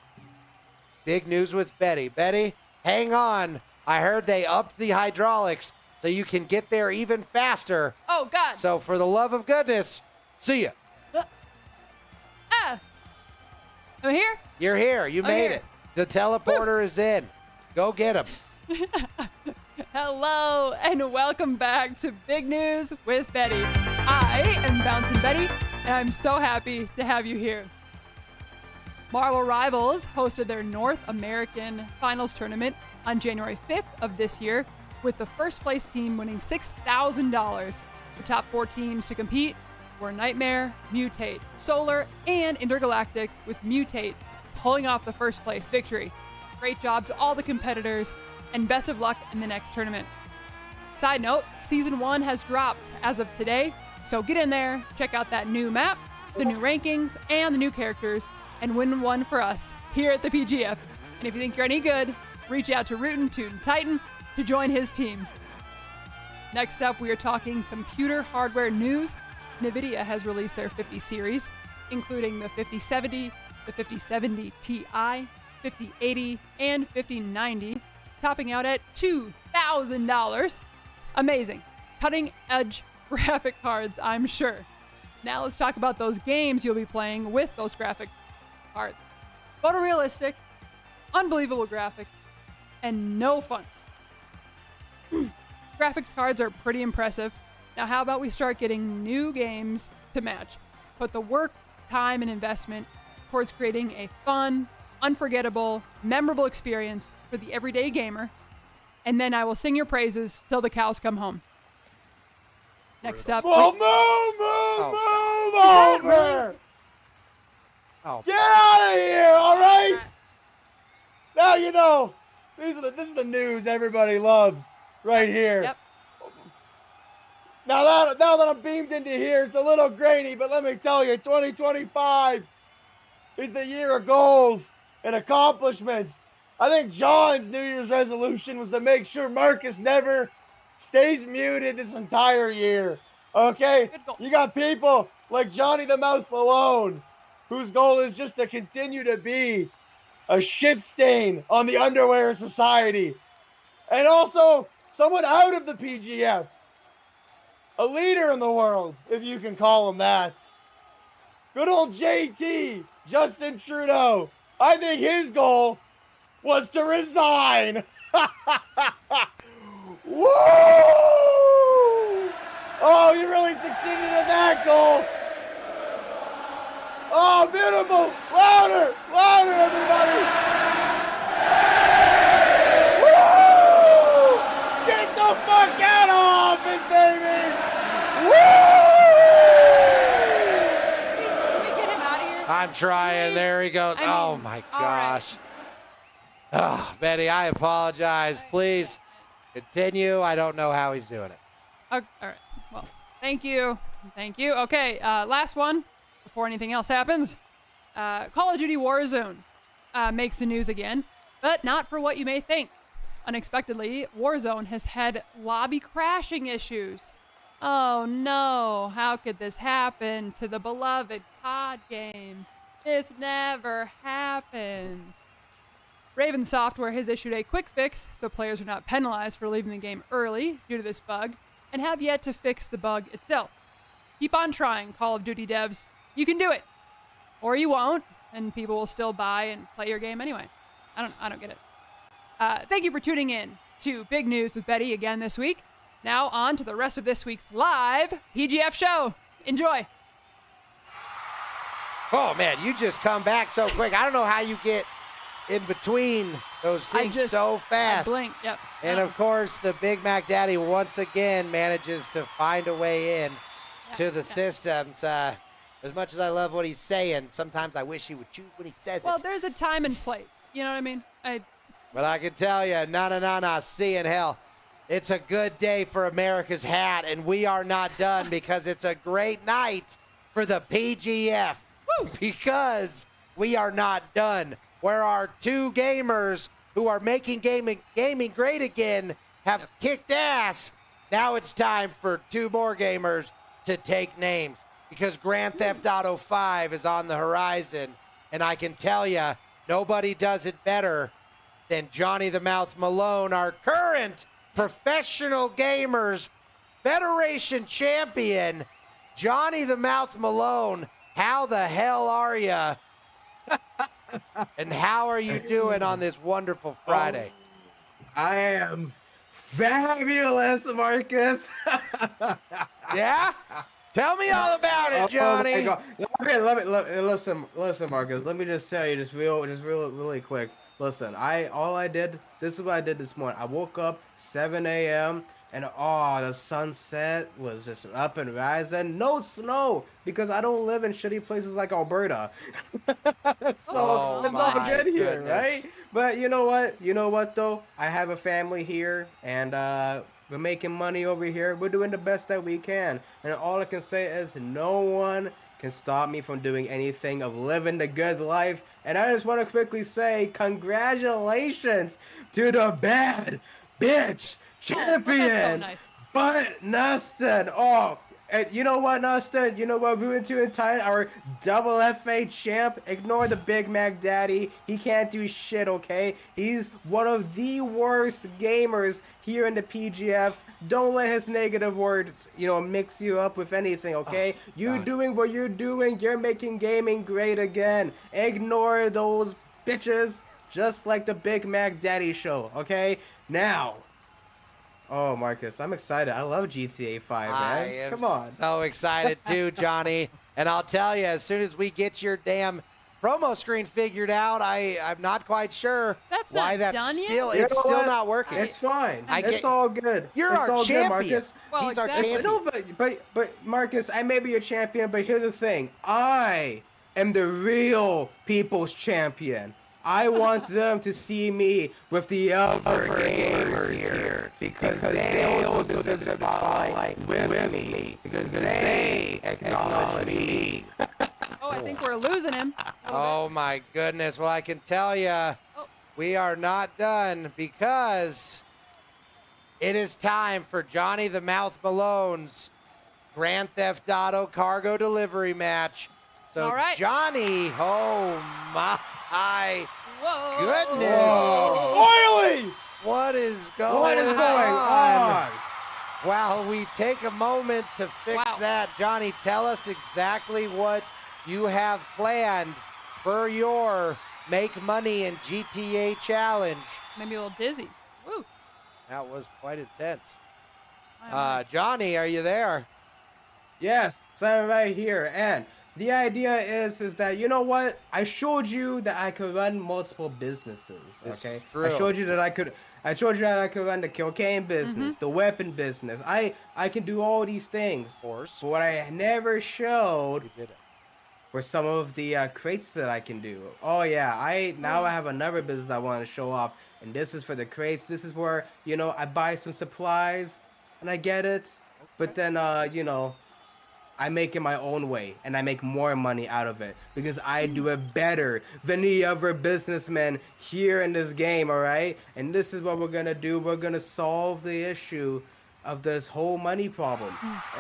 [SPEAKER 1] Big News with Betty. Betty, hang on. I heard they upped the hydraulics so you can get there even faster.
[SPEAKER 2] Oh, God.
[SPEAKER 1] So for the love of goodness, see ya.
[SPEAKER 2] I'm here?
[SPEAKER 1] You're here. You made it. The teleporter is in. Go get him.
[SPEAKER 2] Hello, and welcome back to Big News with Betty. I am Bouncin Betty, and I'm so happy to have you here. Marvel Rivals hosted their North American Finals tournament on January 5th of this year, with the first place team winning $6,000. The top 4 teams to compete were Nightmare, Mutate, Solar, and Intergalactic, with Mutate pulling off the first place victory. Great job to all the competitors, and best of luck in the next tournament. Side note, Season 1 has dropped as of today, so get in there, check out that new map, the new rankings, and the new characters, and win one for us here at the PGF. And if you think you're any good, reach out to Rootin Tootin Titan to join his team. Next up, we are talking computer hardware news. NVIDIA has released their 50 series, including the 5070, the 5070 Ti, 5080, and 5090, topping out at $2,000. Amazing. Cutting edge graphic cards, I'm sure. Now let's talk about those games you'll be playing with those graphics cards. Photorealistic, unbelievable graphics, and no fun. Graphics cards are pretty impressive. Now how about we start getting new games to match? Put the work, time, and investment towards creating a fun, unforgettable, memorable experience for the everyday gamer, and then I will sing your praises till the cows come home. Next up.
[SPEAKER 4] Well, move over!
[SPEAKER 1] Oh.
[SPEAKER 4] Get out of here, all right? Now you know, this is the news everybody loves right here.
[SPEAKER 2] Yep.
[SPEAKER 4] Now that I'm beamed into here, it's a little grainy, but let me tell you, 2025 is the year of goals and accomplishments. I think John's New Year's resolution was to make sure Markus never stays muted this entire year. Okay?
[SPEAKER 2] Good goal.
[SPEAKER 4] You got people like Johnny the Mouth Malone, whose goal is just to continue to be a shit stain on the underwear of society. And also someone out of the PGF. A leader in the world, if you can call him that. Good old JT, Justin Trudeau. I think his goal was to resign. Woo! Oh, you really succeeded in that goal. Oh, beautiful. Louder, everybody. Woo! Get the fuck out of office, baby.
[SPEAKER 2] Can we get him out of here?
[SPEAKER 1] I'm trying.
[SPEAKER 2] Please?
[SPEAKER 1] There he goes.
[SPEAKER 2] I mean,
[SPEAKER 1] Oh, my
[SPEAKER 2] all right.
[SPEAKER 1] gosh. Oh, Betty, I apologize. Please continue. I don't know how he's doing it.
[SPEAKER 2] Okay, all right. Well, thank you. Thank you. Okay, last one before anything else happens. Call of Duty Warzone makes the news again, but not for what you may think. Unexpectedly, Warzone has had lobby crashing issues. Oh no, how could this happen to the beloved COD game? This never happened. Raven Software has issued a quick fix so players are not penalized for leaving the game early due to this bug, and have yet to fix the bug itself. Keep on trying, Call of Duty devs. You can do it. Or you won't, and people will still buy and play your game anyway. I don't get it. Thank you for tuning in to Big News with Betty again this week. Now on to the rest of this week's live PGF show. Enjoy.
[SPEAKER 1] Oh, man, you just come back so quick. I don't know how you get in between those things so fast.
[SPEAKER 2] I blinked, yep.
[SPEAKER 1] And, of course, the Big Mac Daddy once again manages to find a way in. to the systems. As much as I love what he's saying, sometimes I wish he would choose when he says
[SPEAKER 2] Well,
[SPEAKER 1] it.
[SPEAKER 2] there's a time and place. You know what I mean?
[SPEAKER 1] But I can tell you, see in hell. It's a good day for America's hat, and we are not done because it's a great night for the PGF. Woo! Because we are not done. Where our two gamers who are making gaming great again have kicked ass. Now it's time for two more gamers to take names because Grand Theft Auto 5 is on the horizon, and I can tell you, nobody does it better than Johnny the Mouth Malone, our current professional gamers Federation champion. Johnny the Mouth Malone, how the hell are you? And how are you doing on this wonderful Friday?
[SPEAKER 6] I am fabulous, Marcus.
[SPEAKER 1] Yeah? Tell me all about it, Johnny.
[SPEAKER 6] Oh my God. Listen, Marcus. Let me just tell you, really quick. Listen, this is what I did this morning. I woke up 7 a.m. and the sunset was just up and rising. No snow because I don't live in shitty places like Alberta. So it's all good here, right? But you know what? You know what though? I have a family here and we're making money over here. We're doing the best that we can. And all I can say is no one can stop me from doing anything of living the good life. And I just want to quickly say congratulations to the bad bitch champion, ButNustin. And you know what, Nustin? You know what, Rootin Tootin Titan, our double FFA champ, ignore the Big Mac Daddy. He can't do shit, okay? He's one of the worst gamers here in the PGF. Don't let his negative words, mix you up with anything, okay? Doing what you're doing, you're making gaming great again. Ignore those bitches, just like the Big Mac Daddy Show, okay? Now, oh, Marcus, I'm excited. I love GTA 5, man. Come on.
[SPEAKER 1] So excited too, Johnny. And I'll tell you, as soon as we get your damn promo screen figured out, I'm not quite sure why that's still not working.
[SPEAKER 6] It's fine. It's all good.
[SPEAKER 1] You're
[SPEAKER 6] it's
[SPEAKER 1] our
[SPEAKER 6] all
[SPEAKER 1] champion.
[SPEAKER 6] Good, Marcus.
[SPEAKER 2] Well,
[SPEAKER 1] He's our champion.
[SPEAKER 6] No, but Marcus, I may be a champion, but here's the thing. I am the real people's champion. I want them to see me with the other gamers here because they also deserve the spotlight with me because they acknowledge me.
[SPEAKER 2] Oh, I think we're losing him.
[SPEAKER 1] Oh my goodness. Well, I can tell you, we are not done because it is time for Johnny the Mouth Malone's Grand Theft Auto cargo delivery match. So,
[SPEAKER 2] all right.
[SPEAKER 1] Johnny, oh my
[SPEAKER 2] Whoa.
[SPEAKER 1] goodness.
[SPEAKER 4] Oily!
[SPEAKER 1] What is going on? While we take a moment to fix that, Johnny, tell us exactly what you have planned for your Make Money in GTA challenge.
[SPEAKER 2] Maybe a little dizzy. Woo.
[SPEAKER 1] That was quite intense. Johnny, are you there?
[SPEAKER 6] Yes, I'm right here. And the idea is that, you know what? I showed you that I could run multiple businesses, okay?
[SPEAKER 1] True.
[SPEAKER 6] I showed you that I could run the cocaine business, the weapon business. I can do all these things.
[SPEAKER 1] Of course.
[SPEAKER 6] But what I never showed
[SPEAKER 1] You did it.
[SPEAKER 6] were some of the crates that I can do. Oh yeah, I have another business I want to show off, and this is for the crates. This is where, I buy some supplies and I get it, but then I make it my own way, and I make more money out of it because I do it better than the other businessmen here in this game, all right? And this is what we're going to do. We're going to solve the issue of this whole money problem.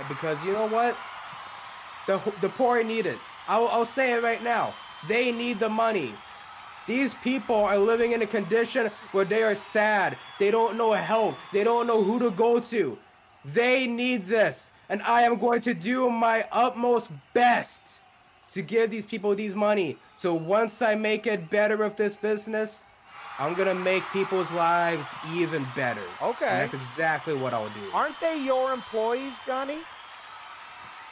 [SPEAKER 6] Because you know what? The poor need it. I'll say it right now. They need the money. These people are living in a condition where they are sad. They don't know help. They don't know who to go to. They need this. And I am going to do my utmost best to give these people these money. So once I make it better with this business, I'm going to make people's lives even better.
[SPEAKER 1] Okay.
[SPEAKER 6] And that's exactly what I'll do.
[SPEAKER 1] Aren't they your employees, Johnny?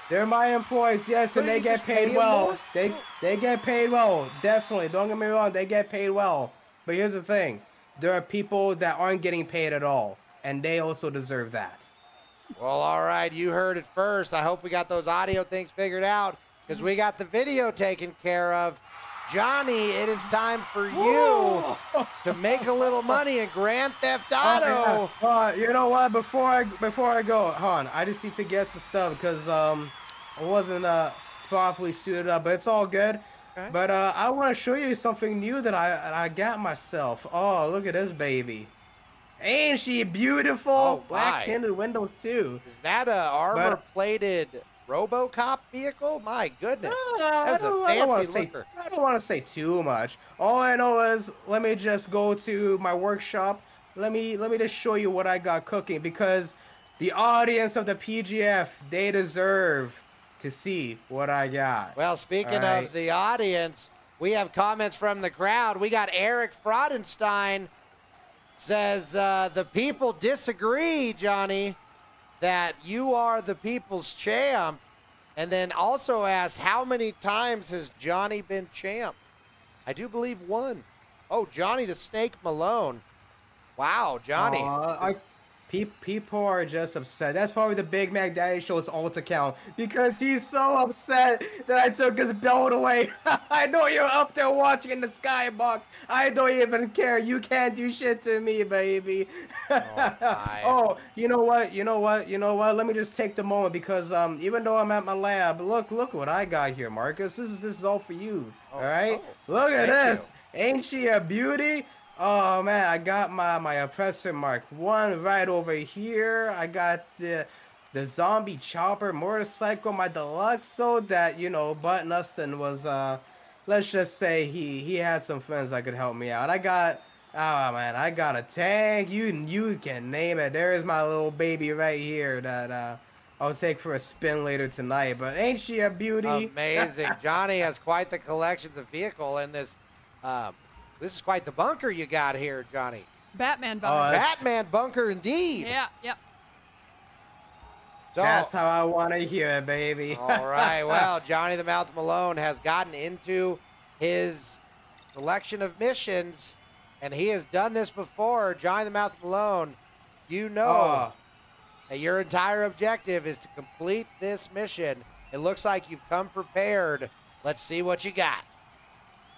[SPEAKER 6] They're my employees, yes, and they get paid well. They get paid well, definitely. Don't get me wrong, they get paid well. But here's the thing. There are people that aren't getting paid at all, and they also deserve that.
[SPEAKER 1] Well, all right, you heard it first. I hope we got those audio things figured out because we got the video taken care of. Johnny, it is time for you to make a little money in Grand Theft Auto.
[SPEAKER 6] You know what? Before I go, hold on. I just need to get some stuff because I wasn't properly suited up, but it's all good. Okay. But I want to show you something new that I got myself. Oh, look at this baby. Ain't she beautiful?
[SPEAKER 1] Oh,
[SPEAKER 6] black tinted windows too.
[SPEAKER 1] Is that a armor-plated RoboCop vehicle? My goodness. That's a fancy looker.
[SPEAKER 6] I don't want to say too much. All I know is, let me just go to my workshop. Let me just show you what I got cooking because the audience of the PGF, they deserve to see what I got.
[SPEAKER 1] Well, speaking of the audience, we have comments from the crowd. We got Eric Fraudenstein says, the people disagree, Johnny, that you are the people's champ. And then also asks, how many times has Johnny been champ? I do believe one. Oh, Johnny the Snake Malone. Wow, Johnny.
[SPEAKER 6] People are just upset. That's probably the Big Mac Daddy Show's alt account because he's so upset that I took his belt away. I know you're up there watching in the skybox. I don't even care. You can't do shit to me, baby. Oh, you know what? Let me just take the moment because even though I'm at my lab, look what I got here, Marcus. This is all for you. All right? Look at this. Ain't she a beauty? Oh man, I got my oppressor Mark 1 right over here. I got the zombie chopper motorcycle, my deluxe, so that ButNustin was let's just say he had some friends that could help me out. I got I got a tank. You can name it. There is my little baby right here that I'll take for a spin later tonight. But ain't she a beauty?
[SPEAKER 1] Amazing. Johnny has quite the collections of vehicle in this. This is quite the bunker you got here, Johnny.
[SPEAKER 2] Batman bunker.
[SPEAKER 1] Batman bunker indeed.
[SPEAKER 2] Yeah, yep.
[SPEAKER 1] So,
[SPEAKER 6] that's how I want to hear it, baby.
[SPEAKER 1] All right. Well, Johnny the Mouth Malone has gotten into his selection of missions, and he has done this before. Johnny the Mouth Malone, that your entire objective is to complete this mission. It looks like you've come prepared. Let's see what you got.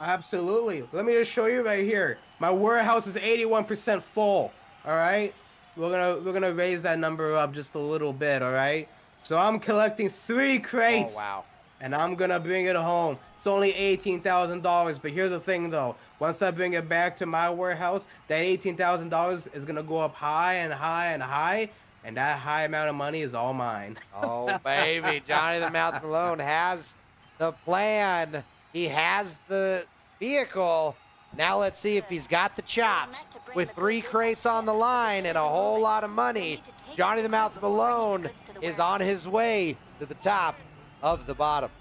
[SPEAKER 6] Absolutely. Let me just show you right here. My warehouse is 81% full. All right. We're gonna raise that number up just a little bit. All right. So I'm collecting 3 crates.
[SPEAKER 1] Oh wow.
[SPEAKER 6] And I'm gonna bring it home. It's only $18,000. But here's the thing, though. Once I bring it back to my warehouse, that $18,000 is gonna go up high and high and high. And that high amount of money is all mine.
[SPEAKER 1] Oh baby, Johnny the Mouth Malone has the plan. He has the vehicle. Now let's see if he's got the chops. With 3 crates on the line and a whole lot of money, Johnny the Mouth Malone is on his way to the top of the bottom.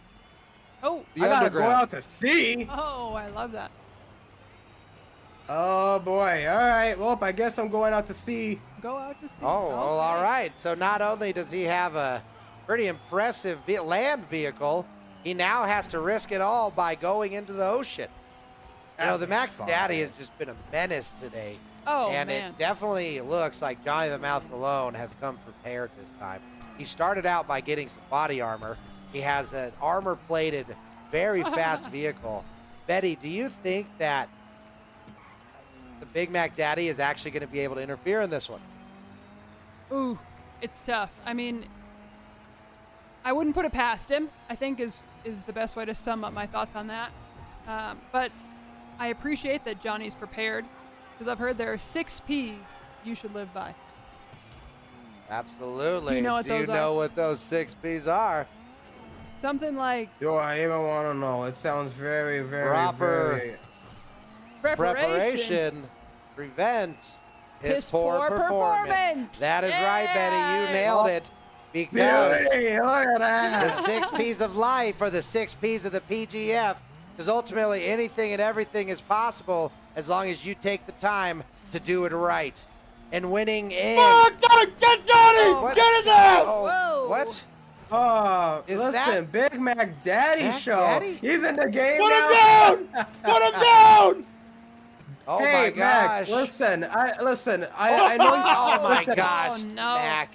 [SPEAKER 2] Oh,
[SPEAKER 6] I gotta go out to sea.
[SPEAKER 2] Oh, I love that.
[SPEAKER 6] Oh boy. All right. Well, I guess I'm going out to sea.
[SPEAKER 2] Go out to sea.
[SPEAKER 1] Oh, well, all right. So not only does he have a pretty impressive land vehicle, he now has to risk it all by going into the ocean. The Mac Daddy has just been a menace today.
[SPEAKER 2] Oh,
[SPEAKER 1] and
[SPEAKER 2] man.
[SPEAKER 1] it definitely looks like Johnny the Mouth Malone has come prepared this time. He started out by getting some body armor. He has an armor-plated, very fast vehicle. Betty, do you think that the Big Mac Daddy is actually going to be able to interfere in this one?
[SPEAKER 2] Ooh, it's tough. I mean, I wouldn't put it past him, I think is the best way to sum up my thoughts on that. But I appreciate that Johnny's prepared because I've heard there are 6 P's you should live by.
[SPEAKER 1] Absolutely.
[SPEAKER 2] Do you know what those are?
[SPEAKER 1] What those 6 P's are?
[SPEAKER 2] Something like...
[SPEAKER 6] Yo, I even want to know. It sounds very, very,
[SPEAKER 1] proper
[SPEAKER 6] very...
[SPEAKER 1] Preparation prevents piss poor performance. That is right, Betty. You nailed it. Because
[SPEAKER 6] Beauty, look at that.
[SPEAKER 1] the 6 P's of life are the 6 P's of the PGF. Because ultimately, anything and everything is possible as long as you take the time to do it right. And winning in...
[SPEAKER 4] Gotta get Johnny! Get his ass!
[SPEAKER 2] Whoa.
[SPEAKER 1] What?
[SPEAKER 6] Oh,
[SPEAKER 1] Is
[SPEAKER 6] listen,
[SPEAKER 1] that-
[SPEAKER 6] Big Mac Daddy
[SPEAKER 1] Mac
[SPEAKER 6] Show.
[SPEAKER 1] Daddy?
[SPEAKER 6] He's in the game
[SPEAKER 4] Put him
[SPEAKER 6] now.
[SPEAKER 4] down! Put him down!
[SPEAKER 1] Oh
[SPEAKER 6] Hey,
[SPEAKER 1] my
[SPEAKER 6] Mac,
[SPEAKER 1] gosh.
[SPEAKER 6] listen, I know.
[SPEAKER 1] Oh my
[SPEAKER 6] listen,
[SPEAKER 1] gosh,
[SPEAKER 2] Oh, no.
[SPEAKER 1] Mac.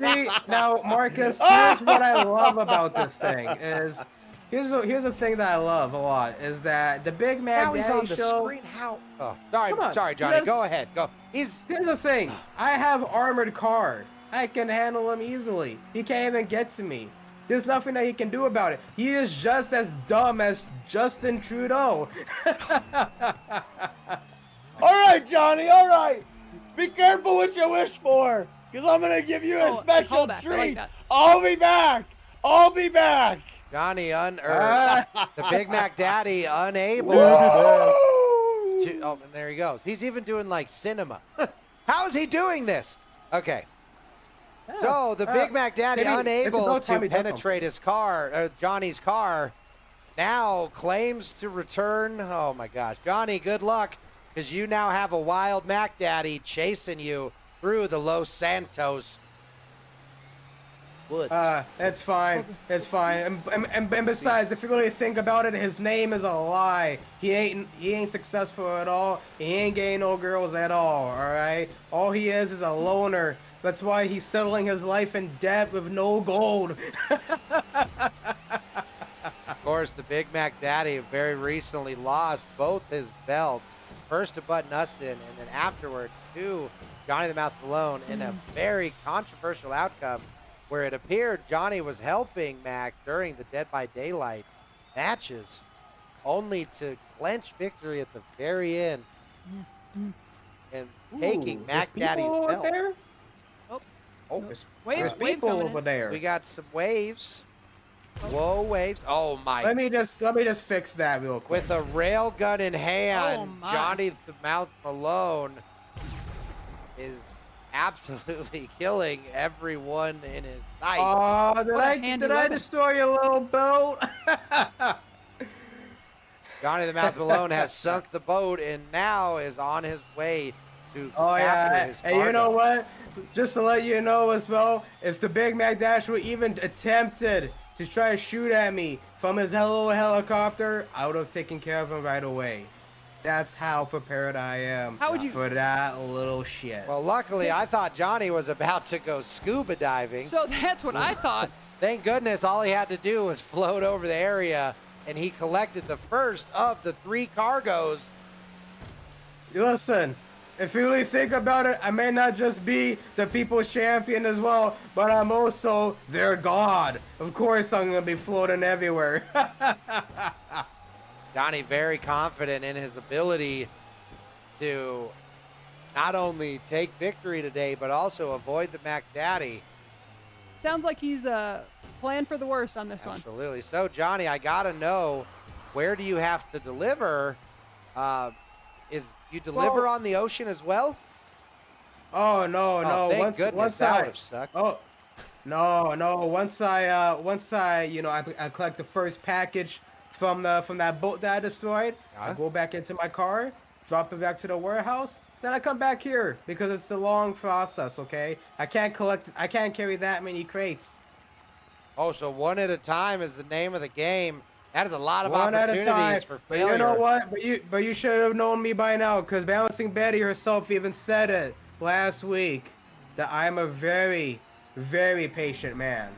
[SPEAKER 6] See, now, Marcus, here's what I love about this thing is, here's a thing that I love a lot is that the Big Mac
[SPEAKER 1] Now he's
[SPEAKER 6] Daddy
[SPEAKER 1] on the
[SPEAKER 6] Show.
[SPEAKER 1] screen. How? Oh,
[SPEAKER 6] Come on.
[SPEAKER 1] sorry, Johnny.
[SPEAKER 6] Here's-
[SPEAKER 1] Go ahead. Go.
[SPEAKER 6] Here's the thing. I have armored car. I can handle him easily. He can't even get to me. There's nothing that he can do about it. He is just as dumb as Justin Trudeau.
[SPEAKER 4] All right, Johnny. All right. Be careful what you wish for, because I'm gonna give you a special
[SPEAKER 2] callback. I like
[SPEAKER 4] treat.
[SPEAKER 2] that.
[SPEAKER 4] I'll be back. I'll be back.
[SPEAKER 1] Johnny the Big Mac Daddy unable
[SPEAKER 4] Woo!
[SPEAKER 1] to. Oh, and there he goes. He's even doing like cinema. How is he doing this? Okay. So the Big Mac Daddy
[SPEAKER 6] maybe it's
[SPEAKER 1] unable
[SPEAKER 6] about time
[SPEAKER 1] to
[SPEAKER 6] he does
[SPEAKER 1] penetrate his car, Johnny's car, now claims to return. Oh my gosh, Johnny, good luck, because you now have a wild Mac Daddy chasing you through the Los Santos woods.
[SPEAKER 6] It's fine. It's fine. And besides, if you really think about it, his name is a lie. He ain't successful at all. He ain't getting no girls at all. All right. All he is a loner. That's why he's settling his life in debt with no gold.
[SPEAKER 1] Of course, the Big Mac Daddy very recently lost both his belts, first to ButNustin and then afterwards to Johnny the Mouth Malone in a very controversial outcome where it appeared Johnny was helping Mac during the Dead by Daylight matches, only to clench victory at the very end and taking Mac Daddy's belt.
[SPEAKER 6] There?
[SPEAKER 1] Oh,
[SPEAKER 6] There's people over there.
[SPEAKER 1] we got some waves. Whoa, waves. Oh, my.
[SPEAKER 6] Let me just fix that real quick.
[SPEAKER 1] With a rail gun in hand,
[SPEAKER 2] Oh, my.
[SPEAKER 1] Johnny the Mouth Malone is absolutely killing everyone in his sight.
[SPEAKER 6] Oh,
[SPEAKER 2] What a handy
[SPEAKER 6] did I
[SPEAKER 2] weapon.
[SPEAKER 6] destroy your little boat?
[SPEAKER 1] Johnny the Mouth Malone has sunk the boat and now is on his way to
[SPEAKER 6] Oh
[SPEAKER 1] capture
[SPEAKER 6] yeah,
[SPEAKER 1] his
[SPEAKER 6] and you
[SPEAKER 1] cargo.
[SPEAKER 6] know what? Just to let you know as well, if the Big Mac Dash would even attempted to try to shoot at me from his little helicopter, I would have taken care of him right away. That's how prepared I am
[SPEAKER 2] How would you-
[SPEAKER 6] for that little shit.
[SPEAKER 1] Well, luckily, I thought Johnny was about to go scuba diving.
[SPEAKER 2] So that's what I thought.
[SPEAKER 1] Thank goodness all he had to do was float over the area, and he collected the first of the 3 cargoes.
[SPEAKER 6] Listen, if you really think about it, I may not just be the people's champion as well, but I'm also their god. Of course I'm gonna be floating everywhere.
[SPEAKER 1] Johnny very confident in his ability to not only take victory today, but also avoid the Mac Daddy.
[SPEAKER 2] Sounds like he's planned for the worst on this one.
[SPEAKER 1] Absolutely. So, Johnny, I got to know, where do you have to deliver? Is you deliver on the ocean as well?
[SPEAKER 6] Oh no, no!
[SPEAKER 1] Thank goodness,
[SPEAKER 6] once
[SPEAKER 1] that
[SPEAKER 6] I
[SPEAKER 1] would have sucked.
[SPEAKER 6] oh no! Once I I collect the first package from that boat that I destroyed. I
[SPEAKER 1] Yeah.
[SPEAKER 6] go back into my car, drop it back to the warehouse. Then I come back here because it's a long process. Okay, I can't carry that many crates.
[SPEAKER 1] Oh, so one at a time is the name of the game. That is a lot of
[SPEAKER 6] One at a time.
[SPEAKER 1] opportunities for
[SPEAKER 6] But
[SPEAKER 1] failure.
[SPEAKER 6] you know what? But you should have known me by now, because Bouncin Betty herself even said it last week that I am a very, very patient man.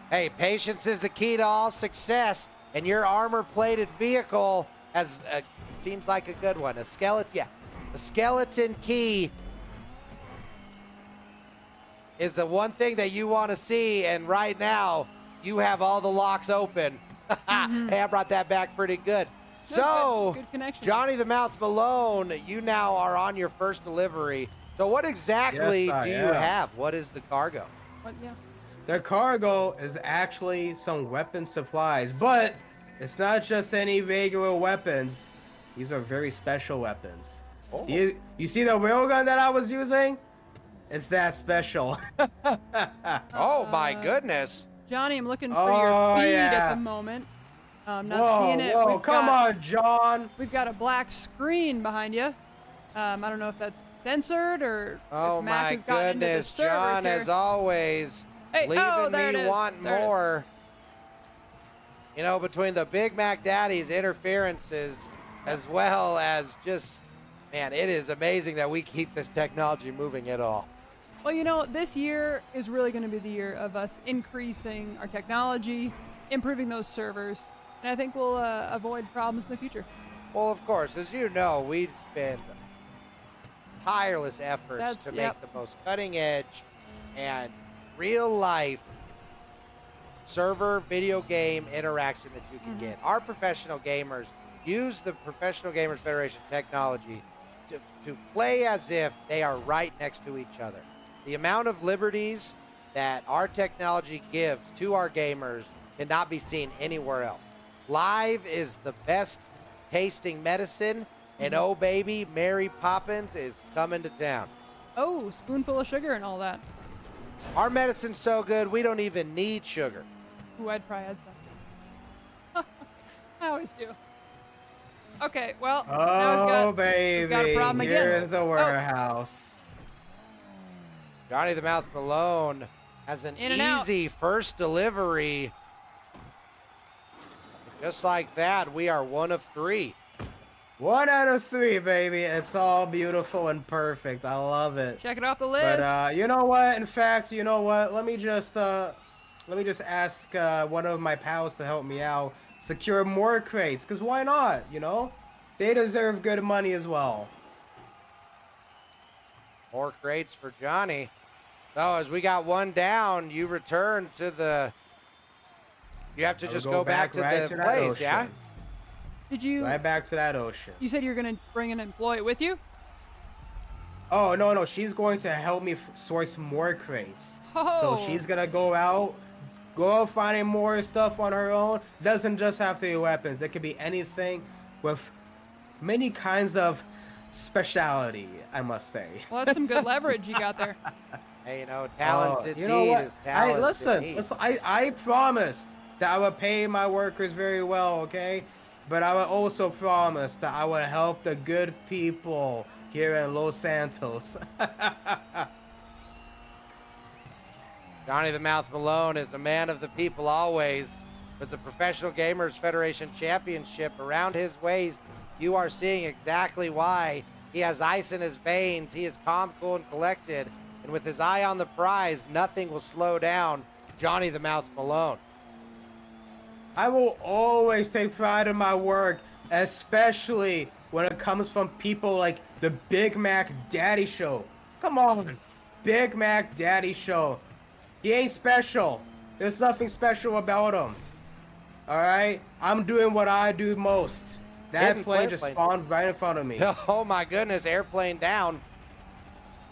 [SPEAKER 1] Hey, patience is the key to all success, and your armor-plated vehicle has seems like a good one. A skeleton, yeah, a skeleton key is the one thing that you want to see, and right now you have all the locks open. Hey, I brought that back pretty good. So,
[SPEAKER 2] good connection.
[SPEAKER 1] Johnny the Mouth Malone, you now are on your first delivery. So, what exactly
[SPEAKER 6] Yes, I
[SPEAKER 1] do you
[SPEAKER 6] am.
[SPEAKER 1] have? What is the cargo?
[SPEAKER 2] What, yeah.
[SPEAKER 6] The cargo is actually some weapon supplies, but it's not just any regular weapons. These are very special weapons.
[SPEAKER 1] Oh.
[SPEAKER 6] You see the railgun that I was using? It's that special.
[SPEAKER 1] Oh my goodness.
[SPEAKER 2] Johnny, I'm looking for
[SPEAKER 6] Oh,
[SPEAKER 2] your feed
[SPEAKER 6] yeah.
[SPEAKER 2] at the moment. I'm not
[SPEAKER 6] Whoa,
[SPEAKER 2] seeing it.
[SPEAKER 6] whoa, come on, John.
[SPEAKER 2] We've got a black screen behind you. I don't know if that's censored or
[SPEAKER 1] Oh
[SPEAKER 2] if Mac
[SPEAKER 1] my
[SPEAKER 2] has gotten into the
[SPEAKER 1] goodness,
[SPEAKER 2] servers
[SPEAKER 1] John,
[SPEAKER 2] here.
[SPEAKER 1] as always,
[SPEAKER 2] Hey,
[SPEAKER 1] leaving
[SPEAKER 2] oh, there it
[SPEAKER 1] me
[SPEAKER 2] is.
[SPEAKER 1] wanting
[SPEAKER 2] There it is.
[SPEAKER 1] more. You know, between the Big Mac Daddy's interferences as well as just, man, it is amazing that we keep this technology moving at all.
[SPEAKER 2] Well, you know, this year is really going to be the year of us increasing our technology, improving those servers, and I think we'll avoid problems in the future.
[SPEAKER 1] Well, of course, as you know, we spend tireless efforts to make the most cutting edge and real life server video game interaction that you can get. Our professional gamers use the Professional Gamers Federation technology to play as if they are right next to each other. The amount of liberties that our technology gives to our gamers cannot be seen anywhere else. Live is the best tasting medicine, and oh baby, Mary Poppins is coming to town.
[SPEAKER 2] Oh, spoonful of sugar and all that.
[SPEAKER 1] Our medicine's so good, we don't even need sugar.
[SPEAKER 2] Ooh, I'd probably add some. I always do. Okay, well, now we've got a problem again.
[SPEAKER 6] Here's the warehouse.
[SPEAKER 1] Johnny the Mouth Malone has an easy first delivery. Just like that, we are 1 of 3.
[SPEAKER 6] 1 out of 3, baby. It's all beautiful and perfect. I love it.
[SPEAKER 2] Check it off the list.
[SPEAKER 6] But you know what? In fact, you know what? Let me just ask one of my pals to help me out. Secure more crates, because why not? You know? They deserve good money as well.
[SPEAKER 1] More crates for Johnny. So as we got 1 down, you return to the... You have to just go back to the place, yeah?
[SPEAKER 2] Did you...
[SPEAKER 6] Right back to that ocean.
[SPEAKER 2] You said you're going to bring an employee with you?
[SPEAKER 6] Oh, no. She's going to help me source more crates.
[SPEAKER 2] Oh.
[SPEAKER 6] So she's going to go out finding more stuff on her own. Doesn't just have to be weapons. It could be anything with many kinds of speciality, I must say.
[SPEAKER 2] Well, that's some good leverage you got there.
[SPEAKER 1] Hey, you know, talented
[SPEAKER 6] you know
[SPEAKER 1] need
[SPEAKER 6] what?
[SPEAKER 1] is talented
[SPEAKER 6] Listen, I promised that I would pay my workers very well, okay? But I would also promise that I would help the good people here in Los Santos.
[SPEAKER 1] Johnny the Mouth Malone is a man of the people always. With the Professional Gamers Federation Championship around his waist, you are seeing exactly why. He has ice in his veins. He is calm, cool, and collected. And with his eye on the prize, nothing will slow down Johnny the Mouth Malone.
[SPEAKER 6] I will always take pride in my work, especially when it comes from people like the Big Mac Daddy Show. Come on, Big Mac Daddy Show. He ain't special. There's nothing special about him. All right? I'm doing what I do most. That plane just spawned right in front of me.
[SPEAKER 1] Oh, my goodness. Airplane down.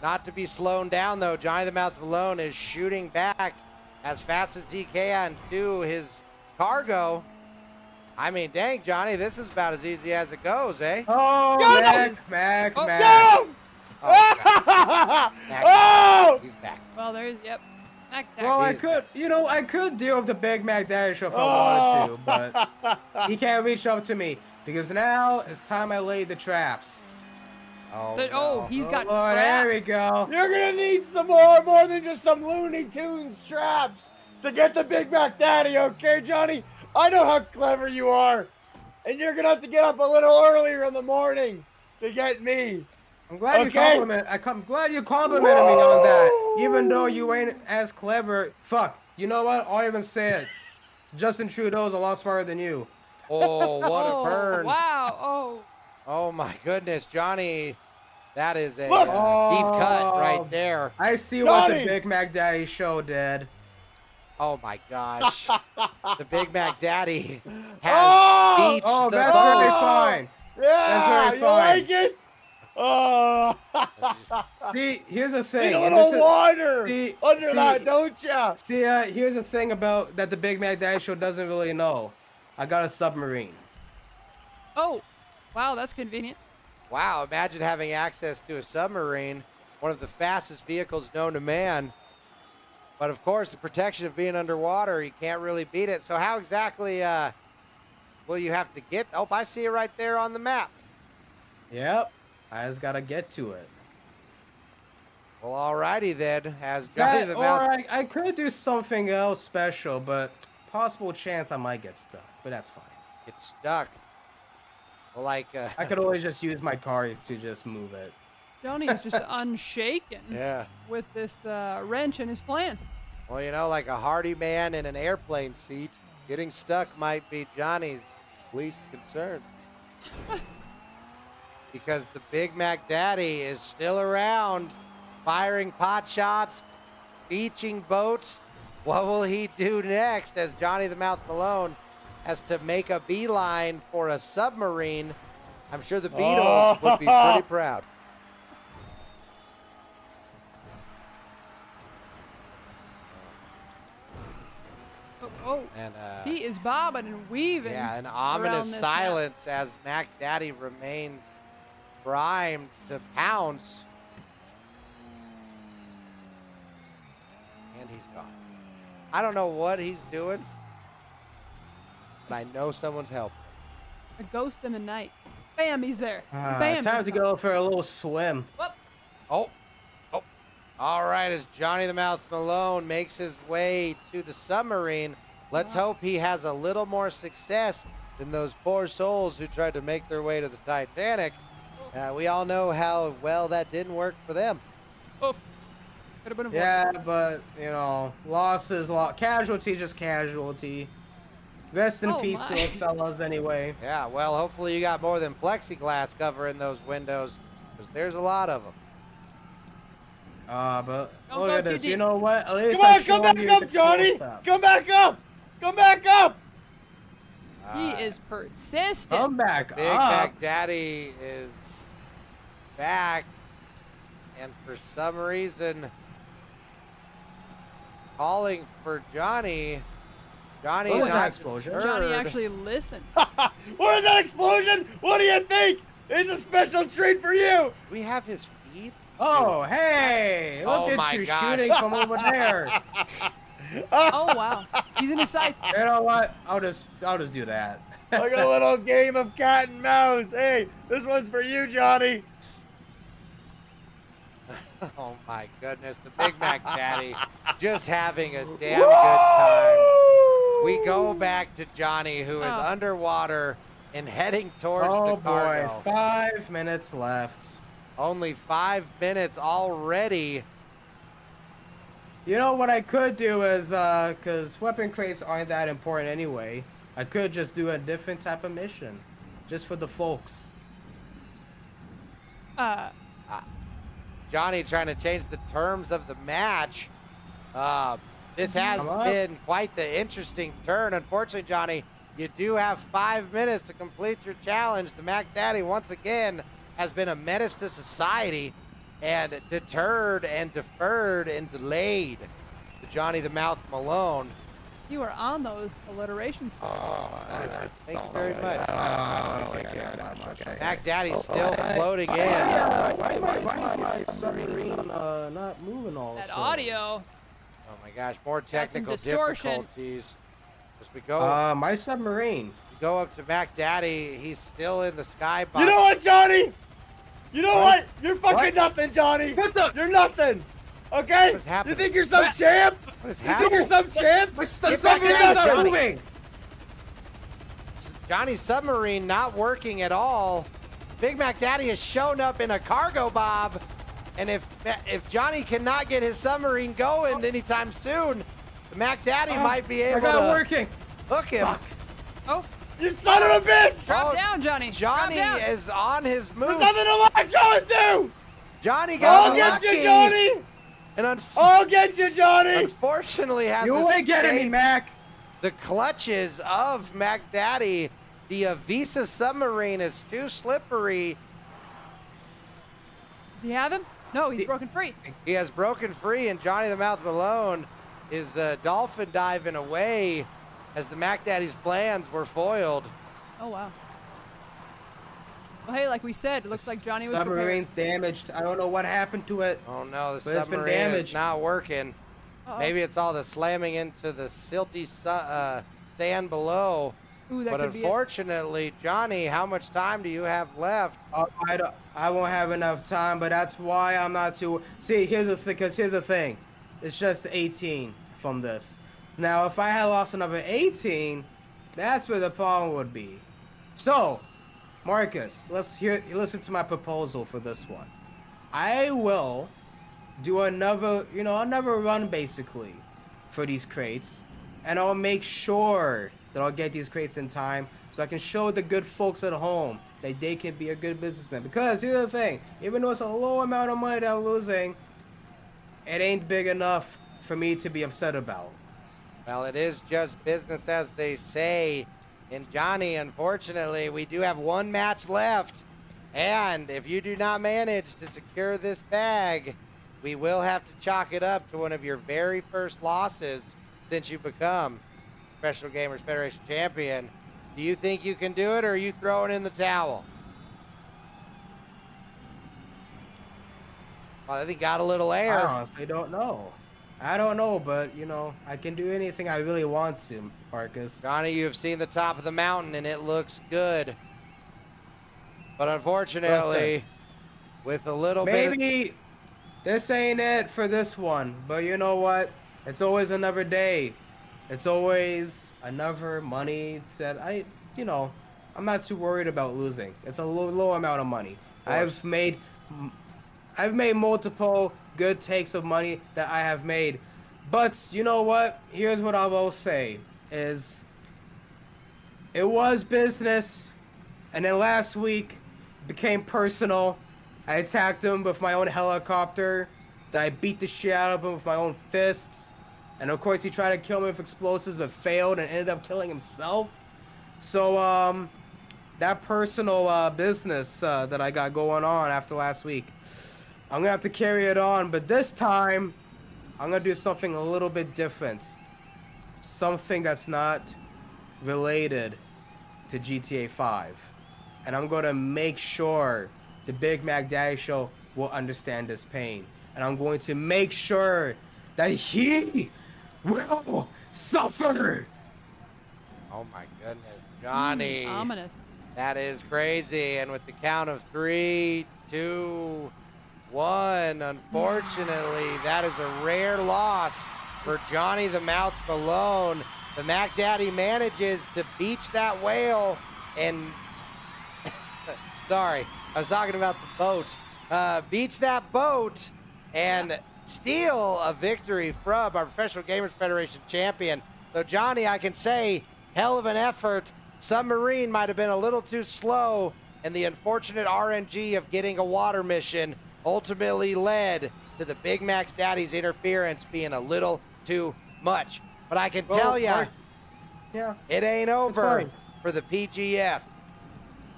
[SPEAKER 1] Not to be slowed down, though. Johnny the Mouth Malone is shooting back as fast as he can to his cargo. I mean, dang, Johnny, this is about as easy as it goes, eh?
[SPEAKER 6] Oh, Mac.
[SPEAKER 1] Oh,
[SPEAKER 4] Oh!
[SPEAKER 1] He's back.
[SPEAKER 2] Well, there's,
[SPEAKER 6] Well, I could deal with the Big Mac Daddy Show if I wanted to, but he can't reach up to me because now it's time I laid the traps.
[SPEAKER 1] Oh,
[SPEAKER 2] he's got
[SPEAKER 6] traps. There we go.
[SPEAKER 4] You're gonna need some more than just some Looney Tunes traps to get the Big Mac Daddy, okay, Johnny? I know how clever you are, and you're gonna have to get up a little earlier in the morning to get me.
[SPEAKER 6] I'm glad I'm glad you complimented me on that, even though you ain't as clever. Fuck. You know what? I'll even say it. Justin Trudeau's a lot smarter than you.
[SPEAKER 1] Oh, what a burn.
[SPEAKER 2] Wow.
[SPEAKER 1] Oh, my goodness, Johnny. That is a deep cut right there.
[SPEAKER 6] I see what the Big Mac Daddy Show did.
[SPEAKER 1] Oh, my gosh. The Big Mac Daddy has beached the
[SPEAKER 6] that's
[SPEAKER 1] boat.
[SPEAKER 6] very fine.
[SPEAKER 4] Yeah,
[SPEAKER 6] That's very
[SPEAKER 4] you
[SPEAKER 6] fine.
[SPEAKER 4] like it? Oh.
[SPEAKER 6] See, here's the thing.
[SPEAKER 4] Need a little water under that, don't ya?
[SPEAKER 6] See, here's the thing about that the Big Mac Daddy Show doesn't really know. I got a submarine.
[SPEAKER 2] Oh, wow, that's convenient.
[SPEAKER 1] Wow, imagine having access to a submarine, one of the fastest vehicles known to man. But, of course, the protection of being underwater, you can't really beat it. So how exactly will you have to get? Oh, I see it right there on the map.
[SPEAKER 6] Yep. I just got to get to it.
[SPEAKER 1] Well, alrighty then. As Johnny the Mouth...
[SPEAKER 6] Or I could do something else special, but possible chance I might get stuck. But that's fine.
[SPEAKER 1] Get stuck. Well, like...
[SPEAKER 6] I could always just use my car to just move it.
[SPEAKER 2] Johnny is just unshaken
[SPEAKER 1] Yeah.
[SPEAKER 2] with this wrench in his plan.
[SPEAKER 1] Well, you know, like a hardy man in an airplane seat, getting stuck might be Johnny's least concern. Because the Big Mac Daddy is still around, firing pot shots, beaching boats. What will he do next as Johnny the Mouth Malone has to make a beeline for a submarine? I'm sure the Beatles would be pretty proud.
[SPEAKER 2] Oh,
[SPEAKER 1] And
[SPEAKER 2] he is bobbing and weaving.
[SPEAKER 1] yeah, an
[SPEAKER 2] around
[SPEAKER 1] ominous
[SPEAKER 2] this
[SPEAKER 1] silence as Mac Daddy remains primed to pounce. And he's gone. I don't know what he's doing, but I know someone's helping.
[SPEAKER 2] map. A ghost in the night. Bam, he's there.
[SPEAKER 6] Time
[SPEAKER 2] he's
[SPEAKER 6] to
[SPEAKER 2] gone.
[SPEAKER 6] go for a little swim.
[SPEAKER 1] Oh. All right, as Johnny the Mouth Malone makes his way to the submarine, let's hope he has a little more success than those poor souls who tried to make their way to the Titanic. We all know how well that didn't work for them.
[SPEAKER 2] Oof. Could have been avoided.
[SPEAKER 6] Yeah, but you know, loss is loss. Casualty, just casualty. Rest in
[SPEAKER 2] Oh,
[SPEAKER 6] peace
[SPEAKER 2] my.
[SPEAKER 6] to those fellas, anyway.
[SPEAKER 1] Yeah, well, hopefully you got more than plexiglass covering those windows, because there's a lot of them.
[SPEAKER 6] But
[SPEAKER 2] Don't
[SPEAKER 6] look
[SPEAKER 2] go
[SPEAKER 6] at
[SPEAKER 2] too
[SPEAKER 6] this.
[SPEAKER 2] deep.
[SPEAKER 6] You know what? At least
[SPEAKER 4] Come on,
[SPEAKER 6] I'm
[SPEAKER 4] come
[SPEAKER 6] showing
[SPEAKER 4] back
[SPEAKER 6] you
[SPEAKER 4] up,
[SPEAKER 6] the cool
[SPEAKER 4] Johnny.
[SPEAKER 6] stuff.
[SPEAKER 4] Come back up. Come back up.
[SPEAKER 2] He is persistent.
[SPEAKER 6] Come back
[SPEAKER 1] Big
[SPEAKER 6] up.
[SPEAKER 1] Mac Daddy is back, and for some reason, calling for Johnny. Johnny
[SPEAKER 6] What was
[SPEAKER 1] is
[SPEAKER 6] that
[SPEAKER 1] not
[SPEAKER 6] explosion?
[SPEAKER 1] deterred.
[SPEAKER 2] Johnny actually listened.
[SPEAKER 4] What is that explosion? What do you think? It's a special treat for you.
[SPEAKER 1] We have his feed.
[SPEAKER 6] Oh, hey! Look
[SPEAKER 1] Oh
[SPEAKER 6] at
[SPEAKER 1] my
[SPEAKER 6] you
[SPEAKER 1] gosh.
[SPEAKER 6] shooting from over there.
[SPEAKER 2] Oh, wow. He's in his sight.
[SPEAKER 6] You know what? I'll just do that.
[SPEAKER 4] Like a little game of cat and mouse. Hey, this one's for you, Johnny.
[SPEAKER 1] Oh my goodness, the Big Mac Daddy just having a damn good time. We go back to Johnny, who is
[SPEAKER 2] Oh.
[SPEAKER 1] underwater and heading towards
[SPEAKER 6] Oh
[SPEAKER 1] the
[SPEAKER 6] boy,
[SPEAKER 1] cargo.
[SPEAKER 6] 5 minutes left.
[SPEAKER 1] Only 5 minutes already.
[SPEAKER 6] You know what I could do is, because weapon crates aren't that important anyway, I could just do a different type of mission, just for the folks.
[SPEAKER 1] Johnny trying to change the terms of the match. This has
[SPEAKER 6] Come on.
[SPEAKER 1] been quite the interesting turn. Unfortunately, Johnny, you do have 5 minutes to complete your challenge. The Mac Daddy, once again, has been a menace to society and deterred and deferred and delayed to Johnny the Mouth Malone.
[SPEAKER 2] You are on those alliterations.
[SPEAKER 1] Thank you very much.
[SPEAKER 6] Okay.
[SPEAKER 1] Mac Daddy's still floating in.
[SPEAKER 6] Why is my submarine not moving all of a
[SPEAKER 2] That
[SPEAKER 6] sudden?
[SPEAKER 2] audio.
[SPEAKER 1] Oh my gosh, more
[SPEAKER 2] some
[SPEAKER 1] technical
[SPEAKER 2] distortion.
[SPEAKER 1] difficulties. As we go,
[SPEAKER 6] My submarine.
[SPEAKER 1] go up to Mac Daddy, he's still in the skybox.
[SPEAKER 4] You know what, Johnny? You know what? You're fucking
[SPEAKER 6] What?
[SPEAKER 4] nothing, Johnny.
[SPEAKER 6] What the-
[SPEAKER 4] You're nothing. Okay?
[SPEAKER 1] What's happening?
[SPEAKER 4] You think you're some champ?
[SPEAKER 1] What is
[SPEAKER 4] You think
[SPEAKER 1] happening?
[SPEAKER 4] you're some champ?
[SPEAKER 6] The
[SPEAKER 1] Get back
[SPEAKER 6] submarine's
[SPEAKER 1] down,
[SPEAKER 6] not
[SPEAKER 1] Johnny.
[SPEAKER 6] moving.
[SPEAKER 1] Johnny's submarine not working at all. Big Mac Daddy has shown up in a cargo bob, and if Johnny cannot get his submarine going anytime soon, the Mac Daddy might be
[SPEAKER 6] I
[SPEAKER 1] able
[SPEAKER 6] got it
[SPEAKER 1] to
[SPEAKER 6] working.
[SPEAKER 1] hook him.
[SPEAKER 2] Oh,
[SPEAKER 4] You son of a bitch!
[SPEAKER 2] drop
[SPEAKER 1] Oh,
[SPEAKER 2] down, Johnny.
[SPEAKER 1] Johnny
[SPEAKER 2] drop down.
[SPEAKER 1] is on his
[SPEAKER 4] There's
[SPEAKER 1] move.
[SPEAKER 4] nothing to latch on to!
[SPEAKER 1] Johnny got
[SPEAKER 4] I'll get
[SPEAKER 1] lucky,
[SPEAKER 4] you, Johnny!
[SPEAKER 1] and
[SPEAKER 4] I'll get you, Johnny!
[SPEAKER 1] unfortunately has
[SPEAKER 6] You ain't getting me,
[SPEAKER 1] escaped
[SPEAKER 6] Mac.
[SPEAKER 1] the clutches of Mac Daddy. The Avisa submarine is too slippery.
[SPEAKER 2] Does he have him? No, he's broken free.
[SPEAKER 1] He has broken free, and Johnny the Mouth Malone is dolphin diving away as the Mac Daddy's plans were foiled.
[SPEAKER 2] Oh, wow. Well, hey, like we said, it looks like Johnny was prepared.
[SPEAKER 6] Submarine's damaged. I don't know what happened to it.
[SPEAKER 1] Oh no, the
[SPEAKER 6] But it's been
[SPEAKER 1] submarine is
[SPEAKER 6] damaged.
[SPEAKER 1] not working.
[SPEAKER 2] Uh-oh.
[SPEAKER 1] Maybe it's all the slamming into the silty sand below.
[SPEAKER 2] Ooh, that
[SPEAKER 1] But
[SPEAKER 2] could be it.
[SPEAKER 1] unfortunately, Johnny, how much time do you have left?
[SPEAKER 6] I won't have enough time, but that's why I'm not too. See, here's the thing. Cause here's the thing, it's just 18 from this. Now, if I had lost another 18, that's where the problem would be. So, Marcus, listen to my proposal for this one. I will do another run basically for these crates, and I'll make sure that I'll get these crates in time so I can show the good folks at home that they can be a good businessman. Because here's the thing, even though it's a low amount of money that I'm losing, it ain't big enough for me to be upset about.
[SPEAKER 1] Well, it is just business, as they say. And Johnny, unfortunately, we do have one match left. And if you do not manage to secure this bag, we will have to chalk it up to one of your very first losses since you become Professional Gamers Federation champion. Do you think you can do it, or are you throwing in the towel? Well, I think got a little air.
[SPEAKER 6] I honestly don't know. I don't know, but, you know, I can do anything I really want to, Marcus.
[SPEAKER 1] Johnny, you have seen the top of the mountain, and it looks good. But unfortunately, with a little bit...
[SPEAKER 6] Maybe this ain't it for this one, but you know what? It's always another day. It's always another money that I'm not too worried about losing. It's a low amount of money. I've made multiple good takes of money that I have made. But you know what? Here's what I will say is it was business, and then last week became personal. I attacked him with my own helicopter. Then I beat the shit out of him with my own fists. And of course he tried to kill me with explosives but failed and ended up killing himself. So that personal business that I got going on after last week, I'm gonna have to carry it on, but this time I'm gonna do something a little bit different. Something that's not related to GTA 5. And I'm gonna make sure the Big Mac Daddy Show will understand this pain. And I'm going to make sure that he will suffer.
[SPEAKER 1] Oh my goodness, Johnny.
[SPEAKER 2] Ominous.
[SPEAKER 1] That is crazy. And with the count of 3, 2, 1, unfortunately, that is a rare loss for Johnny the Mouth Malone. The Mac Daddy manages to beach that whale and sorry, I was talking about the boat. Beach that boat and steal a victory from our Professional Gamers Federation champion. So Johnny, I can say, hell of an effort. Submarine might have been a little too slow, and the unfortunate RNG of getting a water mission ultimately led to the Big Mac's Daddy's interference being a little too much. But I can tell you, it ain't over for the PGF.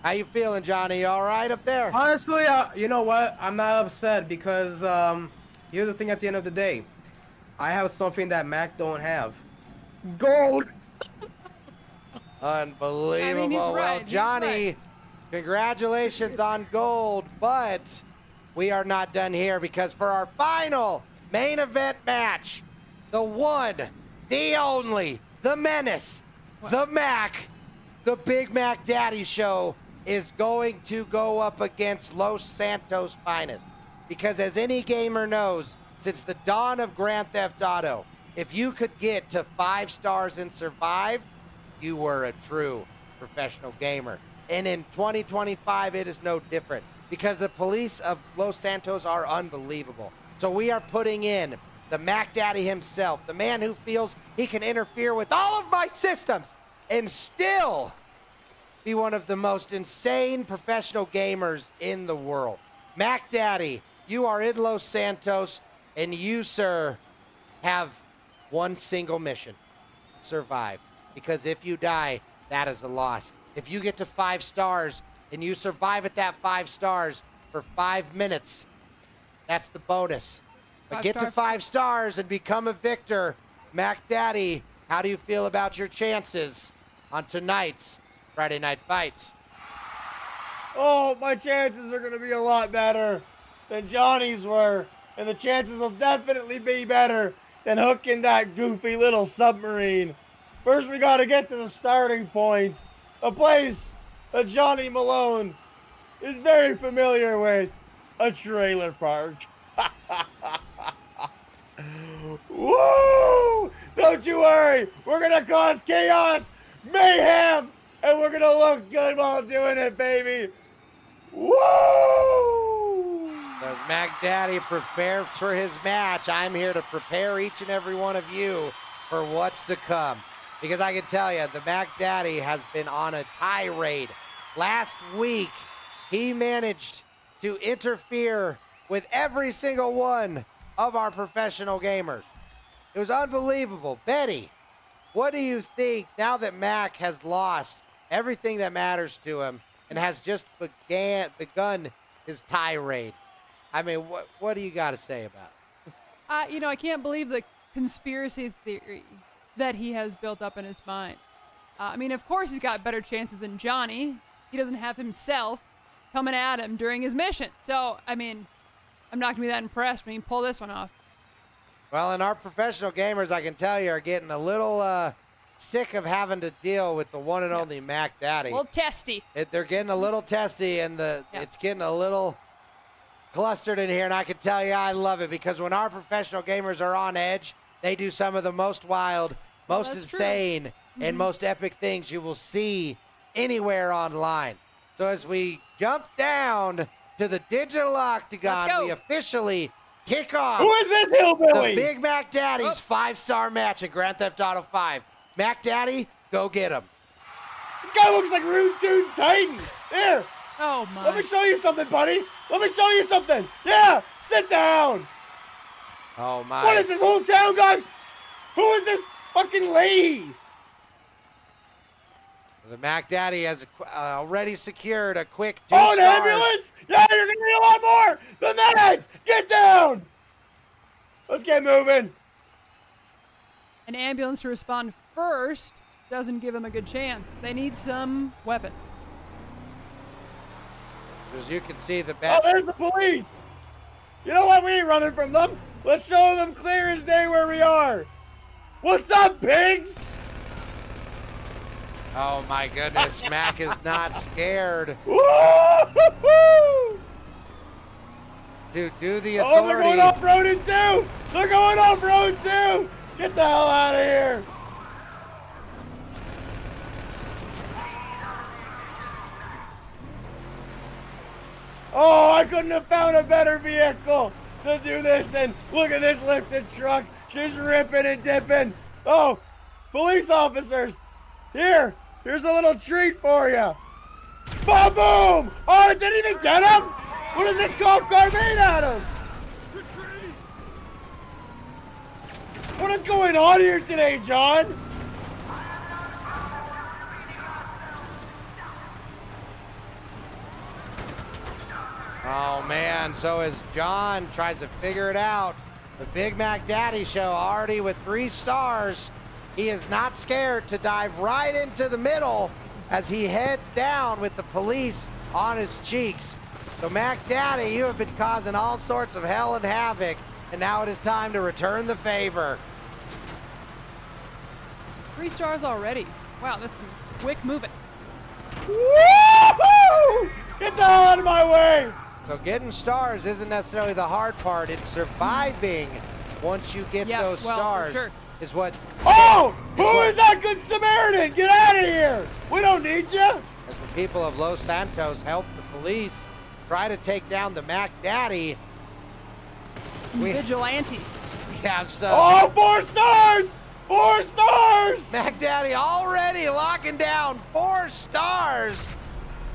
[SPEAKER 1] How you feeling, Johnny? You all right up there?
[SPEAKER 6] Honestly, you know what? I'm not upset because here's the thing at the end of the day. I have something that Mac don't have. Gold!
[SPEAKER 1] Unbelievable.
[SPEAKER 2] I mean, he's right.
[SPEAKER 1] Well,
[SPEAKER 2] He's
[SPEAKER 1] Johnny,
[SPEAKER 2] right.
[SPEAKER 1] congratulations on gold, but we are not done here because for our final main event match, the one, the only, the menace, the Mac, the Big Mac Daddy Show is going to go up against Los Santos' finest. Because as any gamer knows, since the dawn of Grand Theft Auto, if you could get to 5 stars and survive, you were a true professional gamer. And in 2025, it is no different because the police of Los Santos are unbelievable. So we are putting in the Mac Daddy himself, the man who feels he can interfere with all of my systems and still be one of the most insane professional gamers in the world. Mac Daddy, you are in Los Santos, and you, sir, have one single mission: survive. Because if you die, that is a loss. If you get to 5 stars and you survive at that 5 stars for 5 minutes, that's the bonus. But get to 5 stars and become a victor. Mac Daddy, how do you feel about your chances on tonight's Friday Night Fights?
[SPEAKER 4] Oh, my chances are going to be a lot better than Johnny's were. And the chances will definitely be better than hooking that goofy little submarine. First, we got to get to the starting point. A place that Johnny Malone is very familiar with. A trailer park. Woo! Don't you worry. We're going to cause chaos, mayhem, and we're going to look good while doing it, baby. Woo!
[SPEAKER 1] As Mac Daddy prepares for his match, I'm here to prepare each and every one of you for what's to come. Because I can tell you, the Mac Daddy has been on a tirade. Last week, he managed to interfere with every single one of our professional gamers. It was unbelievable. Betty, what do you think now that Mac has lost everything that matters to him and has just begun his tirade? I mean, what do you got to say about it?
[SPEAKER 2] You know, I can't believe the conspiracy theory that he has built up in his mind. I mean, of course he's got better chances than Johnny. He doesn't have himself coming at him during his mission. So, I mean, I'm not going to be that impressed when he pull this one off.
[SPEAKER 1] Well, and our professional gamers, I can tell you, are getting a little sick of having to deal with the one and only Mac Daddy.
[SPEAKER 2] A little testy.
[SPEAKER 1] They're getting a little testy, and it's getting a little clustered in here, and I can tell you I love it, because when our professional gamers are on edge, they do some of the most wild, most insane, and most epic things you will see anywhere online. So as we jump down to the digital octagon, we officially kick off
[SPEAKER 4] Who is this hillbilly?
[SPEAKER 1] the Big Mac Daddy's 5-star match in Grand Theft Auto 5. Mac Daddy, go get him.
[SPEAKER 4] This guy looks like Rootin Tootin Titan. Here,
[SPEAKER 2] Oh, my.
[SPEAKER 4] let me show you something, buddy. Let me show you something. Yeah, sit down.
[SPEAKER 1] Oh, my.
[SPEAKER 4] What is this whole town guy? Who is this fucking lady?
[SPEAKER 1] The Mac Daddy has already secured a quick 2
[SPEAKER 4] Oh, an
[SPEAKER 1] stars.
[SPEAKER 4] ambulance? Yeah, you're gonna need a lot more than that. Get down. Let's get moving.
[SPEAKER 2] An ambulance to respond first doesn't give him a good chance. They need some weapon.
[SPEAKER 1] As you can see, the
[SPEAKER 4] Oh,
[SPEAKER 1] bat.
[SPEAKER 4] there's the police. You know what? We ain't running from them. Let's show them clear as day where we are. What's up, pigs?
[SPEAKER 1] Oh my goodness, Mac is not scared
[SPEAKER 4] Woo-hoo-hoo!
[SPEAKER 1] to do the
[SPEAKER 4] Oh, they're going
[SPEAKER 1] authority.
[SPEAKER 4] off-roading too. They're going off-road too. Get the hell out of here. Oh, I couldn't have found a better vehicle to do this in. Look at this lifted truck. She's ripping and dipping. Oh, police officers. Here's a little treat for you. Boom, boom. Oh, it didn't even get him. What is this cop car made out of? What is going on here today, John?
[SPEAKER 1] Oh man, so as John tries to figure it out, the Big Mac Daddy Show already with 3 stars. He is not scared to dive right into the middle as he heads down with the police on his cheeks. So Mac Daddy, you have been causing all sorts of hell and havoc, and now it is time to return the favor.
[SPEAKER 2] 3 stars already. Wow, that's some quick moving.
[SPEAKER 4] Woo-hoo! Get the hell out of my way!
[SPEAKER 1] So getting stars isn't necessarily the hard part. It's surviving once you get those stars
[SPEAKER 2] for sure.
[SPEAKER 1] is what.
[SPEAKER 4] Oh! Who is that good Samaritan? Get out of here! We don't need you!
[SPEAKER 1] As the people of Los Santos help the police try to take down the Mac Daddy.
[SPEAKER 2] Vigilante.
[SPEAKER 1] We have some.
[SPEAKER 4] Oh, 4 stars! 4 stars!
[SPEAKER 1] Mac Daddy already locking down 4 stars.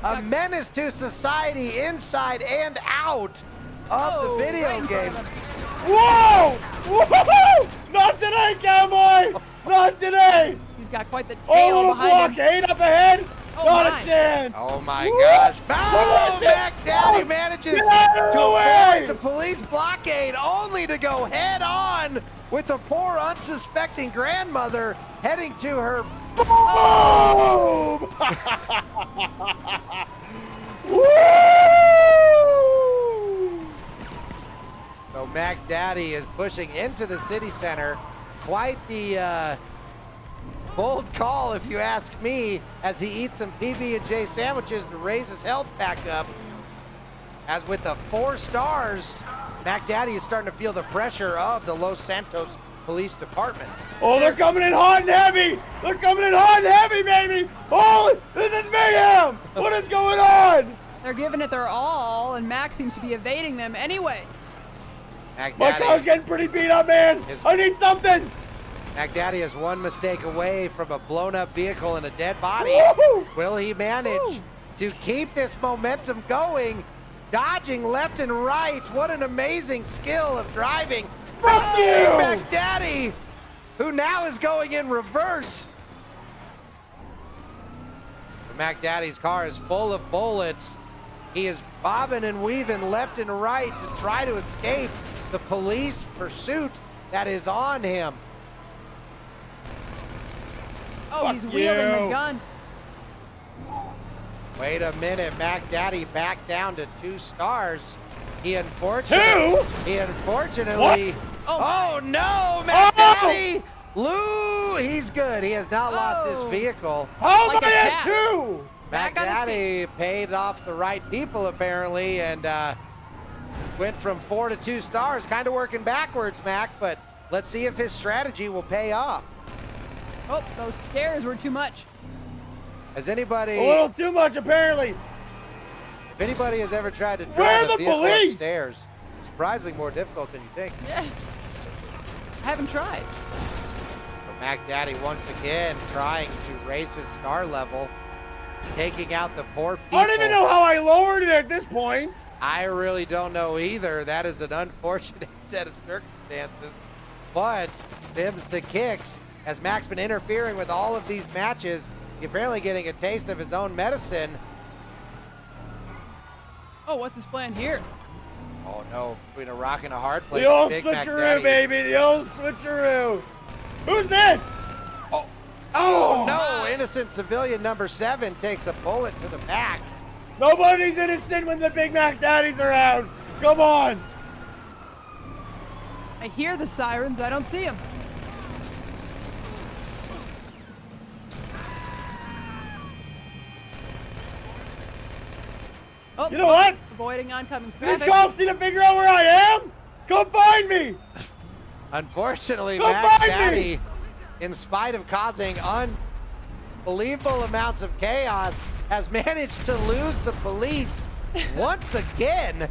[SPEAKER 1] A menace to society inside and out of the video game.
[SPEAKER 4] Whoa! Whoa! Not today, cowboy! Not today!
[SPEAKER 2] He's got quite the
[SPEAKER 4] Oh,
[SPEAKER 2] tail
[SPEAKER 4] little
[SPEAKER 2] behind him.
[SPEAKER 4] blockade up ahead!
[SPEAKER 2] Oh,
[SPEAKER 4] Not
[SPEAKER 2] my.
[SPEAKER 4] a chance!
[SPEAKER 1] Oh my
[SPEAKER 4] Woo!
[SPEAKER 1] gosh.
[SPEAKER 4] What
[SPEAKER 1] Oh,
[SPEAKER 4] is it?
[SPEAKER 1] Mac Daddy
[SPEAKER 4] Oh,
[SPEAKER 1] manages
[SPEAKER 4] get out of
[SPEAKER 1] to
[SPEAKER 4] the way!
[SPEAKER 1] avoid the police blockade only to go head on with the poor unsuspecting grandmother heading to her.
[SPEAKER 4] Boom! Woo!
[SPEAKER 1] So Mac Daddy is pushing into the city center. Quite the bold call, if you ask me, as he eats some PB&J sandwiches to raise his health back up. As with the 4 stars, Mac Daddy is starting to feel the pressure of the Los Santos Police Department.
[SPEAKER 4] Oh, they're coming in hot and heavy! They're coming in hot and heavy, baby! Oh, this is mayhem! What is going on?
[SPEAKER 2] They're giving it their all, and Mac seems to be evading them anyway.
[SPEAKER 4] My
[SPEAKER 1] McDaddy,
[SPEAKER 4] car's getting pretty beat up, man. I need something.
[SPEAKER 1] McDaddy is one mistake away from a blown up vehicle and a dead body.
[SPEAKER 4] Woo!
[SPEAKER 1] Will he manage to keep this momentum going? Dodging left and right. What an amazing skill of driving.
[SPEAKER 4] Fuck you!
[SPEAKER 1] McDaddy, who now is going in reverse. McDaddy's car is full of bullets. He is bobbing and weaving left and right to try to escape the police pursuit that is on him.
[SPEAKER 2] Oh,
[SPEAKER 4] Fuck
[SPEAKER 2] he's wielding the
[SPEAKER 4] you.
[SPEAKER 2] gun.
[SPEAKER 1] Wait a minute, McDaddy back down to 2 stars. He unfortunately.
[SPEAKER 4] What?
[SPEAKER 1] Oh no, McDaddy! Lou, he's good. He has not lost his vehicle.
[SPEAKER 4] How
[SPEAKER 2] Like
[SPEAKER 4] am I
[SPEAKER 2] a
[SPEAKER 4] at
[SPEAKER 2] cat.
[SPEAKER 4] 2?
[SPEAKER 2] Back on his
[SPEAKER 1] McDaddy paid off the right people apparently, and went from 4 to 2 stars. Kind of working backwards, Mac, but let's see if his strategy will pay off.
[SPEAKER 2] Oh, those stairs were too much.
[SPEAKER 1] Has anybody,
[SPEAKER 4] A little too much, apparently.
[SPEAKER 1] if anybody has ever tried to
[SPEAKER 4] Where are
[SPEAKER 1] drive a
[SPEAKER 4] the
[SPEAKER 1] vehicle
[SPEAKER 4] police?
[SPEAKER 1] upstairs, it's surprisingly more difficult than you think.
[SPEAKER 2] Yeah. I haven't tried.
[SPEAKER 1] But McDaddy once again trying to raise his star level, taking out the poor people.
[SPEAKER 4] I don't even know how I lowered it at this point.
[SPEAKER 1] I really don't know either. That is an unfortunate set of circumstances. But them's the kicks. As Mac's been interfering with all of these matches, he's apparently getting a taste of his own medicine.
[SPEAKER 2] Oh, what's this plan here?
[SPEAKER 1] Oh no, between a rock and a hard place.
[SPEAKER 4] The old
[SPEAKER 1] Big
[SPEAKER 4] switcheroo,
[SPEAKER 1] McDaddy.
[SPEAKER 4] baby. The old switcheroo. Who's this?
[SPEAKER 1] Oh no, innocent civilian number 7 takes a bullet to the back.
[SPEAKER 4] Nobody's innocent when the Big Mac Daddies are around. Come on.
[SPEAKER 2] I hear the sirens. I don't see them. Oh,
[SPEAKER 4] You know what?
[SPEAKER 2] avoiding oncoming
[SPEAKER 4] These
[SPEAKER 2] traffic.
[SPEAKER 4] cops need to figure out where I am. Come find me.
[SPEAKER 1] Unfortunately,
[SPEAKER 4] Come find
[SPEAKER 1] McDaddy, in spite of causing unbelievable amounts of chaos, has managed to lose the police once again.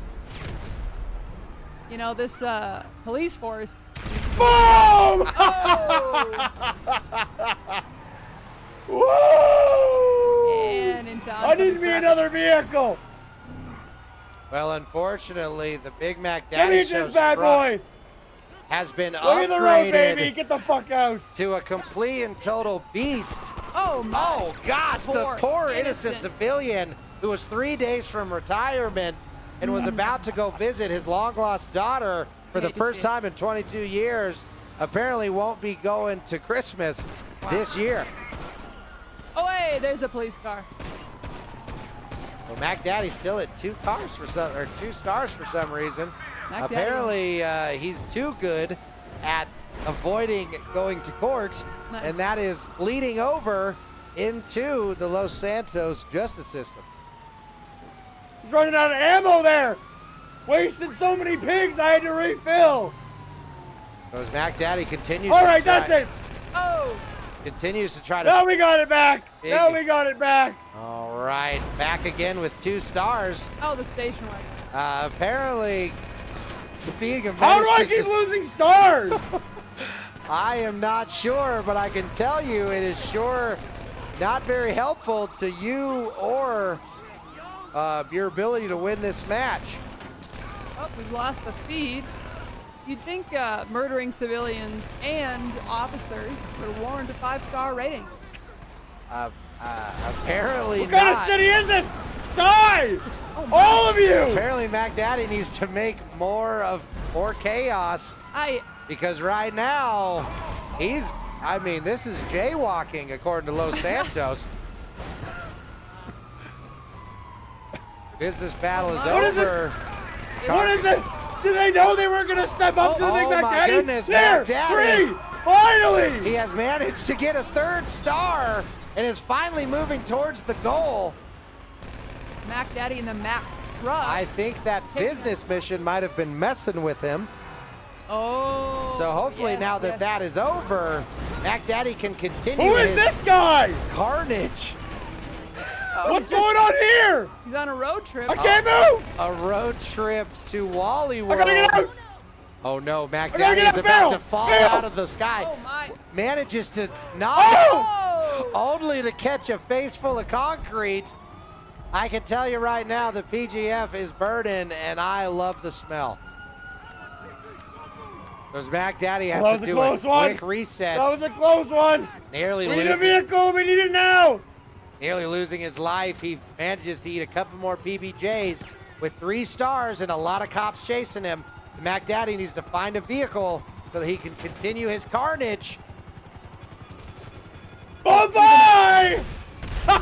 [SPEAKER 2] You know, this police force.
[SPEAKER 4] Boom!
[SPEAKER 2] Oh!
[SPEAKER 4] Woo!
[SPEAKER 2] And into
[SPEAKER 4] I need
[SPEAKER 2] oncoming
[SPEAKER 4] me
[SPEAKER 2] traffic.
[SPEAKER 4] another vehicle.
[SPEAKER 1] Well, unfortunately, the Big
[SPEAKER 4] Give me
[SPEAKER 1] McDaddy Show
[SPEAKER 4] this bad boy.
[SPEAKER 1] has been
[SPEAKER 4] Look at the road, baby.
[SPEAKER 1] upgraded
[SPEAKER 4] Get the fuck out.
[SPEAKER 1] to a complete and total beast.
[SPEAKER 2] Oh, my.
[SPEAKER 1] Oh gosh, the poor innocent
[SPEAKER 2] innocent.
[SPEAKER 1] civilian who was 3 days from retirement and was about to go visit his long-lost daughter for the
[SPEAKER 2] Hate to
[SPEAKER 1] first
[SPEAKER 2] see it.
[SPEAKER 1] time in 22 years, apparently won't be going to Christmas this year.
[SPEAKER 2] Oh, hey, there's a police car.
[SPEAKER 1] Well, McDaddy's still at 2 stars for some reason.
[SPEAKER 2] McDaddy.
[SPEAKER 1] Apparently, he's too good at avoiding going to court,
[SPEAKER 2] Nice.
[SPEAKER 1] and that is bleeding over into the Los Santos justice system.
[SPEAKER 4] He's running out of ammo there. Wasted so many pigs, I had to refill.
[SPEAKER 1] So as McDaddy continues
[SPEAKER 4] All
[SPEAKER 1] to
[SPEAKER 4] right,
[SPEAKER 1] try,
[SPEAKER 4] that's it.
[SPEAKER 2] Oh,
[SPEAKER 1] continues to try to.
[SPEAKER 4] Now we got it back.
[SPEAKER 1] Big.
[SPEAKER 4] Now we got it back.
[SPEAKER 1] All right, back again with 2 stars.
[SPEAKER 2] oh, the station wagon.
[SPEAKER 1] Apparently, being a
[SPEAKER 4] How do I
[SPEAKER 1] menace to
[SPEAKER 4] keep
[SPEAKER 1] soc-
[SPEAKER 4] losing stars?
[SPEAKER 1] I am not sure, but I can tell you it is sure not very helpful to you or your ability to win this match.
[SPEAKER 2] Oh, we've lost the feed. You'd think murdering civilians and officers would warrant a 5-star rating.
[SPEAKER 1] Apparently
[SPEAKER 4] What kind of
[SPEAKER 1] not.
[SPEAKER 4] city is this? Die! All of you!
[SPEAKER 1] Apparently McDaddy needs to make more chaos because right now this is jaywalking according to Los Santos. Business battle is
[SPEAKER 4] What is this?
[SPEAKER 1] over.
[SPEAKER 4] What is it? Did they know they weren't going to step up to the Big Mac
[SPEAKER 1] my
[SPEAKER 4] Daddy?
[SPEAKER 1] goodness,
[SPEAKER 4] There,
[SPEAKER 1] McDaddy.
[SPEAKER 4] 3, finally!
[SPEAKER 1] He has managed to get a 3rd star and is finally moving towards the goal.
[SPEAKER 2] Mac Daddy in the Mac truck.
[SPEAKER 1] I think that business mission might have been messing with him.
[SPEAKER 2] Oh.
[SPEAKER 1] So hopefully
[SPEAKER 2] yes,
[SPEAKER 1] now that
[SPEAKER 2] yes.
[SPEAKER 1] that is over, McDaddy can continue
[SPEAKER 4] Who is
[SPEAKER 1] his
[SPEAKER 4] this guy?
[SPEAKER 1] carnage.
[SPEAKER 4] What's going on here?
[SPEAKER 2] He's on a road trip.
[SPEAKER 4] I can't move.
[SPEAKER 1] A road trip to Wally
[SPEAKER 4] I
[SPEAKER 1] World.
[SPEAKER 4] gotta get out.
[SPEAKER 1] Oh no, Mac
[SPEAKER 4] I gotta
[SPEAKER 1] Daddy
[SPEAKER 4] get
[SPEAKER 1] is
[SPEAKER 4] out,
[SPEAKER 1] about
[SPEAKER 4] Bill!
[SPEAKER 1] to fall
[SPEAKER 4] Bill!
[SPEAKER 1] out of the sky.
[SPEAKER 2] Oh my.
[SPEAKER 1] Manages to knock
[SPEAKER 2] Oh!
[SPEAKER 1] only to catch a face full of concrete. I can tell you right now, the PGF is burning, and I love the smell. Because Mac Daddy has
[SPEAKER 4] That was
[SPEAKER 1] to
[SPEAKER 4] a
[SPEAKER 1] do
[SPEAKER 4] close
[SPEAKER 1] a
[SPEAKER 4] one.
[SPEAKER 1] quick reset.
[SPEAKER 4] That was a close one.
[SPEAKER 1] Nearly
[SPEAKER 4] We need a
[SPEAKER 1] losing,
[SPEAKER 4] vehicle. We need it now.
[SPEAKER 1] nearly losing his life. He manages to eat a couple more PBJs with 3 stars and a lot of cops chasing him. Mac Daddy needs to find a vehicle so that he can continue his carnage.
[SPEAKER 4] Bye-bye.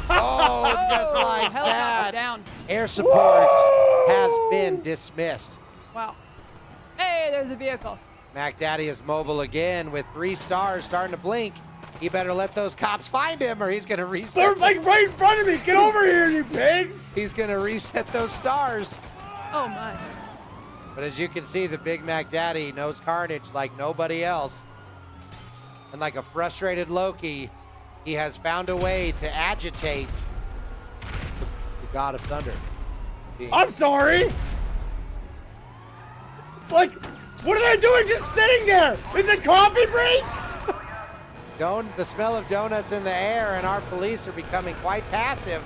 [SPEAKER 1] Oh, just like
[SPEAKER 2] helicopter
[SPEAKER 1] that.
[SPEAKER 2] down.
[SPEAKER 1] Air support
[SPEAKER 4] Woo!
[SPEAKER 1] has been dismissed.
[SPEAKER 2] Wow. Hey, there's a vehicle.
[SPEAKER 1] Mac Daddy is mobile again with 3 stars starting to blink. He better let those cops find him or he's going to
[SPEAKER 4] They're
[SPEAKER 1] reset.
[SPEAKER 4] like right in front of me. Get over here, you pigs.
[SPEAKER 1] He's going to reset those stars.
[SPEAKER 2] Oh my.
[SPEAKER 1] But as you can see, the Big Mac Daddy knows carnage like nobody else. And like a frustrated Loki, he has found a way to agitate the God of Thunder.
[SPEAKER 4] I'm sorry. Like, what are they doing just sitting there? Is it coffee break?
[SPEAKER 1] The smell of donuts in the air, and our police are becoming quite passive.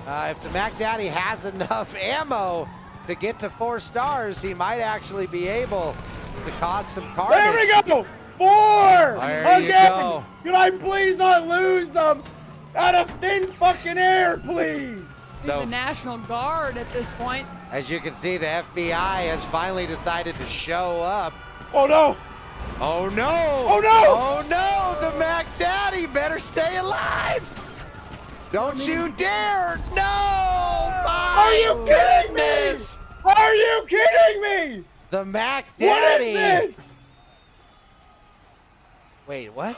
[SPEAKER 1] If the Mac Daddy has enough ammo to get to 4 stars, he might actually be able to cause some carnage.
[SPEAKER 4] There we go. 4
[SPEAKER 1] There you
[SPEAKER 4] again.
[SPEAKER 1] go.
[SPEAKER 4] Could I please not lose them out of thin fucking air, please?
[SPEAKER 1] So-
[SPEAKER 2] the National Guard at this point.
[SPEAKER 1] As you can see, the FBI has finally decided to show up.
[SPEAKER 4] Oh no.
[SPEAKER 1] Oh no!
[SPEAKER 4] Oh no!
[SPEAKER 1] Oh no! The Mac Daddy better stay alive! Don't you dare! No! My
[SPEAKER 4] Are you kidding me?
[SPEAKER 1] goodness!
[SPEAKER 4] Are you kidding me?
[SPEAKER 1] The Mac
[SPEAKER 4] What
[SPEAKER 1] Daddy!
[SPEAKER 4] is this?
[SPEAKER 1] Wait, what?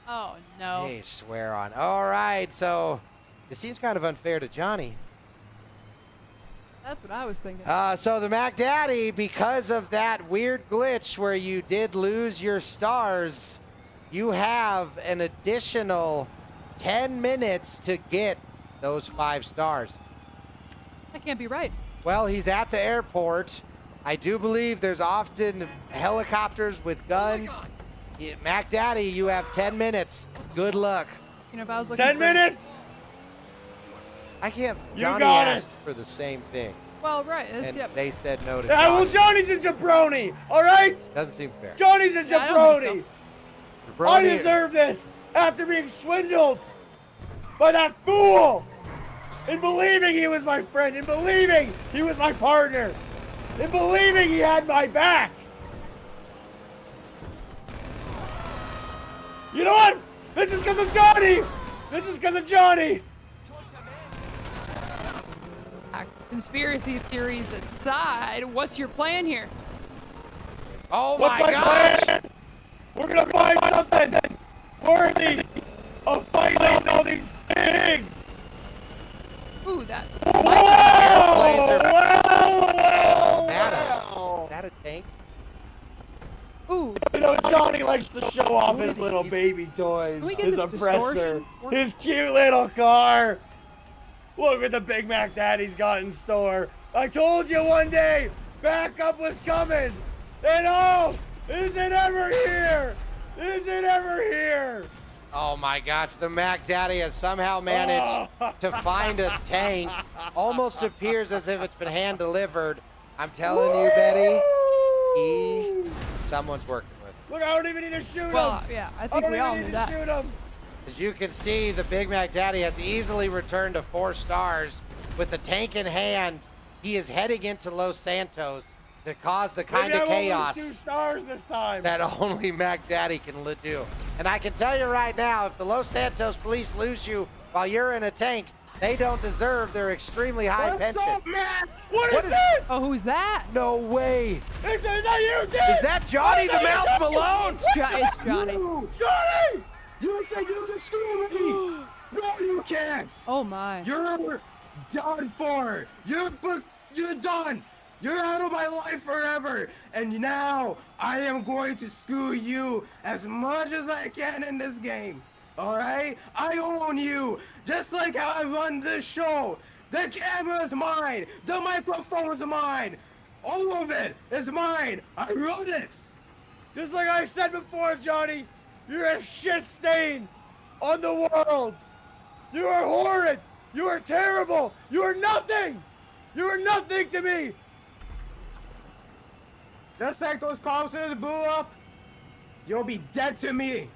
[SPEAKER 2] Oh no.
[SPEAKER 1] Hey, swear on. All right, so it seems kind of unfair to Johnny.
[SPEAKER 2] That's what I was thinking.
[SPEAKER 1] So the Mac Daddy, because of that weird glitch where you did lose your stars, you have an additional 10 minutes to get those 5 stars.
[SPEAKER 2] That can't be right.
[SPEAKER 1] Well, he's at the airport. I do believe there's often helicopters with guns. Mac Daddy, you have 10 minutes. Good luck.
[SPEAKER 2] You know, if I was looking
[SPEAKER 4] 10
[SPEAKER 2] for-
[SPEAKER 4] minutes.
[SPEAKER 1] I can't.
[SPEAKER 4] You
[SPEAKER 1] Johnny
[SPEAKER 4] got it.
[SPEAKER 1] asked for the same thing,
[SPEAKER 2] Well, right. That's,
[SPEAKER 1] and
[SPEAKER 2] yep.
[SPEAKER 1] they said no to
[SPEAKER 4] Yeah, well,
[SPEAKER 1] Johnny.
[SPEAKER 4] Johnny's a jabroni. All right.
[SPEAKER 1] Doesn't seem fair.
[SPEAKER 4] Johnny's a
[SPEAKER 2] Yeah, I don't think
[SPEAKER 4] jabroni. I
[SPEAKER 1] Jabroni-
[SPEAKER 4] deserve this after being swindled by that fool in believing he was my friend, in believing he was my partner, in believing he had my back. You know what? This is because of Johnny. This is because of Johnny.
[SPEAKER 2] Conspiracy theories aside, what's your plan here?
[SPEAKER 1] Oh
[SPEAKER 4] What's
[SPEAKER 1] my
[SPEAKER 4] my
[SPEAKER 1] gosh!
[SPEAKER 4] plan? We're gonna find something worthy of fighting all these pigs.
[SPEAKER 2] Ooh, that.
[SPEAKER 4] Whoa!
[SPEAKER 1] Is that a tank?
[SPEAKER 2] Ooh.
[SPEAKER 4] You know, Johnny likes to show off his little baby toys,
[SPEAKER 2] Can we get
[SPEAKER 4] his
[SPEAKER 2] this
[SPEAKER 4] oppressor,
[SPEAKER 2] distortion?
[SPEAKER 4] his cute little car. Look what the Big Mac Daddy's got in store. I told you one day, backup was coming. And oh, is it ever here? Is it ever here?
[SPEAKER 1] Oh my gosh, the Mac Daddy has somehow managed to find a tank. Almost appears as if it's been hand delivered. I'm telling you, Betty, someone's working with him.
[SPEAKER 4] Look, I don't even need to shoot him.
[SPEAKER 2] Well, yeah, I
[SPEAKER 4] I
[SPEAKER 2] think
[SPEAKER 4] don't
[SPEAKER 2] we all
[SPEAKER 4] even
[SPEAKER 2] knew
[SPEAKER 4] need to
[SPEAKER 2] that.
[SPEAKER 4] shoot him.
[SPEAKER 1] As you can see, the Big Mac Daddy has easily returned to 4 stars. With the tank in hand, he is heading into Los Santos to cause the kind
[SPEAKER 4] Maybe
[SPEAKER 1] of
[SPEAKER 4] I won't lose
[SPEAKER 1] chaos
[SPEAKER 4] 2 stars this time.
[SPEAKER 1] that only Mac Daddy can do. And I can tell you right now, if the Los Santos police lose you while you're in a tank, they don't deserve their extremely high pension.
[SPEAKER 4] man?
[SPEAKER 1] What
[SPEAKER 4] What
[SPEAKER 1] is-
[SPEAKER 4] is this?
[SPEAKER 2] Oh, who's that?
[SPEAKER 1] No way.
[SPEAKER 4] Is that you, dude?
[SPEAKER 1] Is that Johnny the
[SPEAKER 4] What is
[SPEAKER 1] Mouth
[SPEAKER 4] that?
[SPEAKER 1] Malone?
[SPEAKER 2] It's Johnny.
[SPEAKER 4] Johnny!
[SPEAKER 5] You said you can screw me! No, you can't!
[SPEAKER 2] Oh my.
[SPEAKER 5] You're done for! You're done! You're out of my life forever! And now, I am going to screw you as much as I can in this game.
[SPEAKER 6] All right? I own you, just like how I run this show. The camera's mine. The microphone's mine. All of it is mine. I run it.
[SPEAKER 4] Just like I said before, Johnny, you're a shit stain on the world. You are horrid. You are terrible. You are nothing. You are nothing to me.
[SPEAKER 6] Just like those corpses blew up, you'll be dead to me.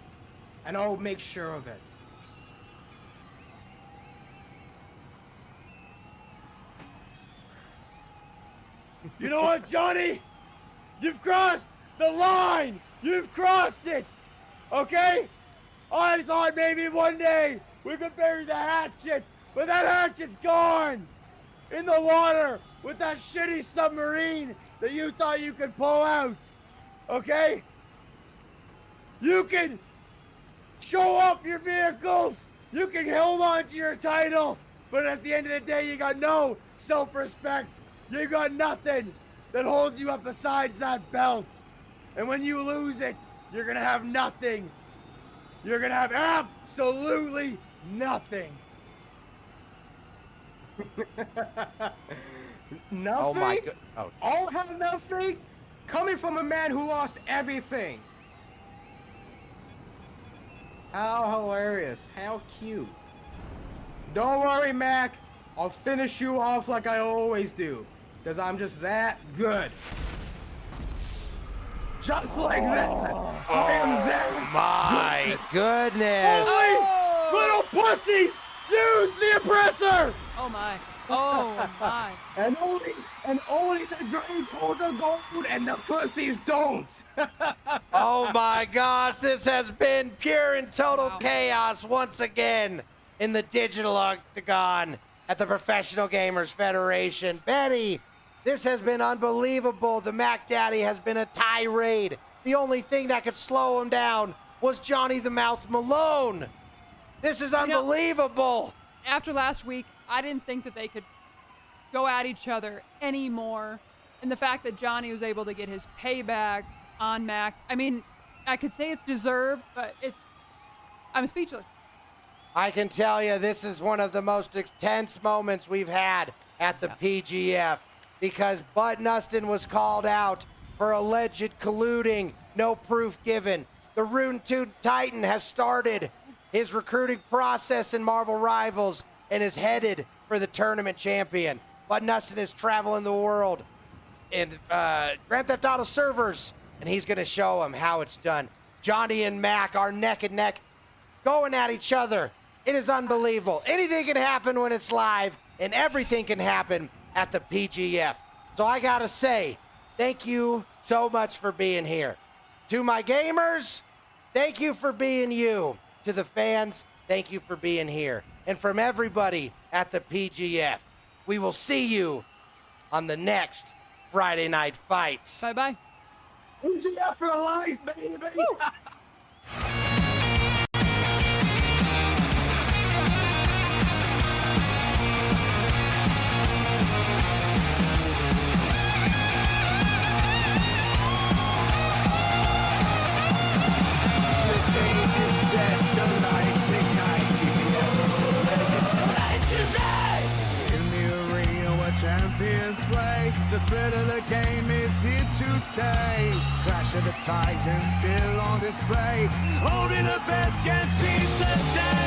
[SPEAKER 6] And I'll make sure of it.
[SPEAKER 4] You know what, Johnny? You've crossed the line. You've crossed it. Okay? I thought maybe one day we could bury the hatchet, but that hatchet's gone in the water with that shitty submarine that you thought you could pull out. Okay? You can show off your vehicles. You can hold on to your title, but at the end of the day, you got no self-respect. You got nothing that holds you up besides that belt. And when you lose it, you're gonna have nothing. You're gonna have absolutely nothing.
[SPEAKER 6] Nothing?
[SPEAKER 1] Oh my god. Oh.
[SPEAKER 6] All have nothing? Coming from a man who lost everything. How hilarious. How cute. Don't worry, Mac. I'll finish you off like I always do. Because I'm just that good. Just like that. I am that
[SPEAKER 1] My goodness.
[SPEAKER 4] Holy little pussies! Use the oppressor!
[SPEAKER 2] Oh my. Oh my.
[SPEAKER 6] And only the girls hold the gold and the pussies don't.
[SPEAKER 1] Oh my gosh, this has been pure and total
[SPEAKER 2] Wow.
[SPEAKER 1] chaos once again in the digital octagon at the Professional Gamers Federation. Betty, this has been unbelievable. The Mac Daddy has been a tirade. The only thing that could slow him down was Johnny the Mouth Malone. This is unbelievable.
[SPEAKER 2] After last week, I didn't think that they could go at each other anymore. And the fact that Johnny was able to get his payback on Mac, I mean, I could say it's deserved, but I'm speechless.
[SPEAKER 1] I can tell you this is one of the most intense moments we've had at the PGF because ButNustin was called out for alleged colluding, no proof given. The Rootin Tootin Titan has started his recruiting process in Marvel Rivals and is headed for the tournament champion. ButNustin is traveling the world in Grand Theft Auto servers, and he's going to show him how it's done. Johnny and Mac are neck and neck going at each other. It is unbelievable. Anything can happen when it's live, and everything can happen at the PGF. So I got to say, thank you so much for being here. To my gamers, thank you for being you. To the fans, thank you for being here. And from everybody at the PGF, we will see you on the next Friday Night Fights.
[SPEAKER 2] Bye-bye.
[SPEAKER 6] PGF for life, baby.
[SPEAKER 7] Champions play. The thrill of the game is here to stay. Clash of the Titans still on display. Only the best chance sees the day.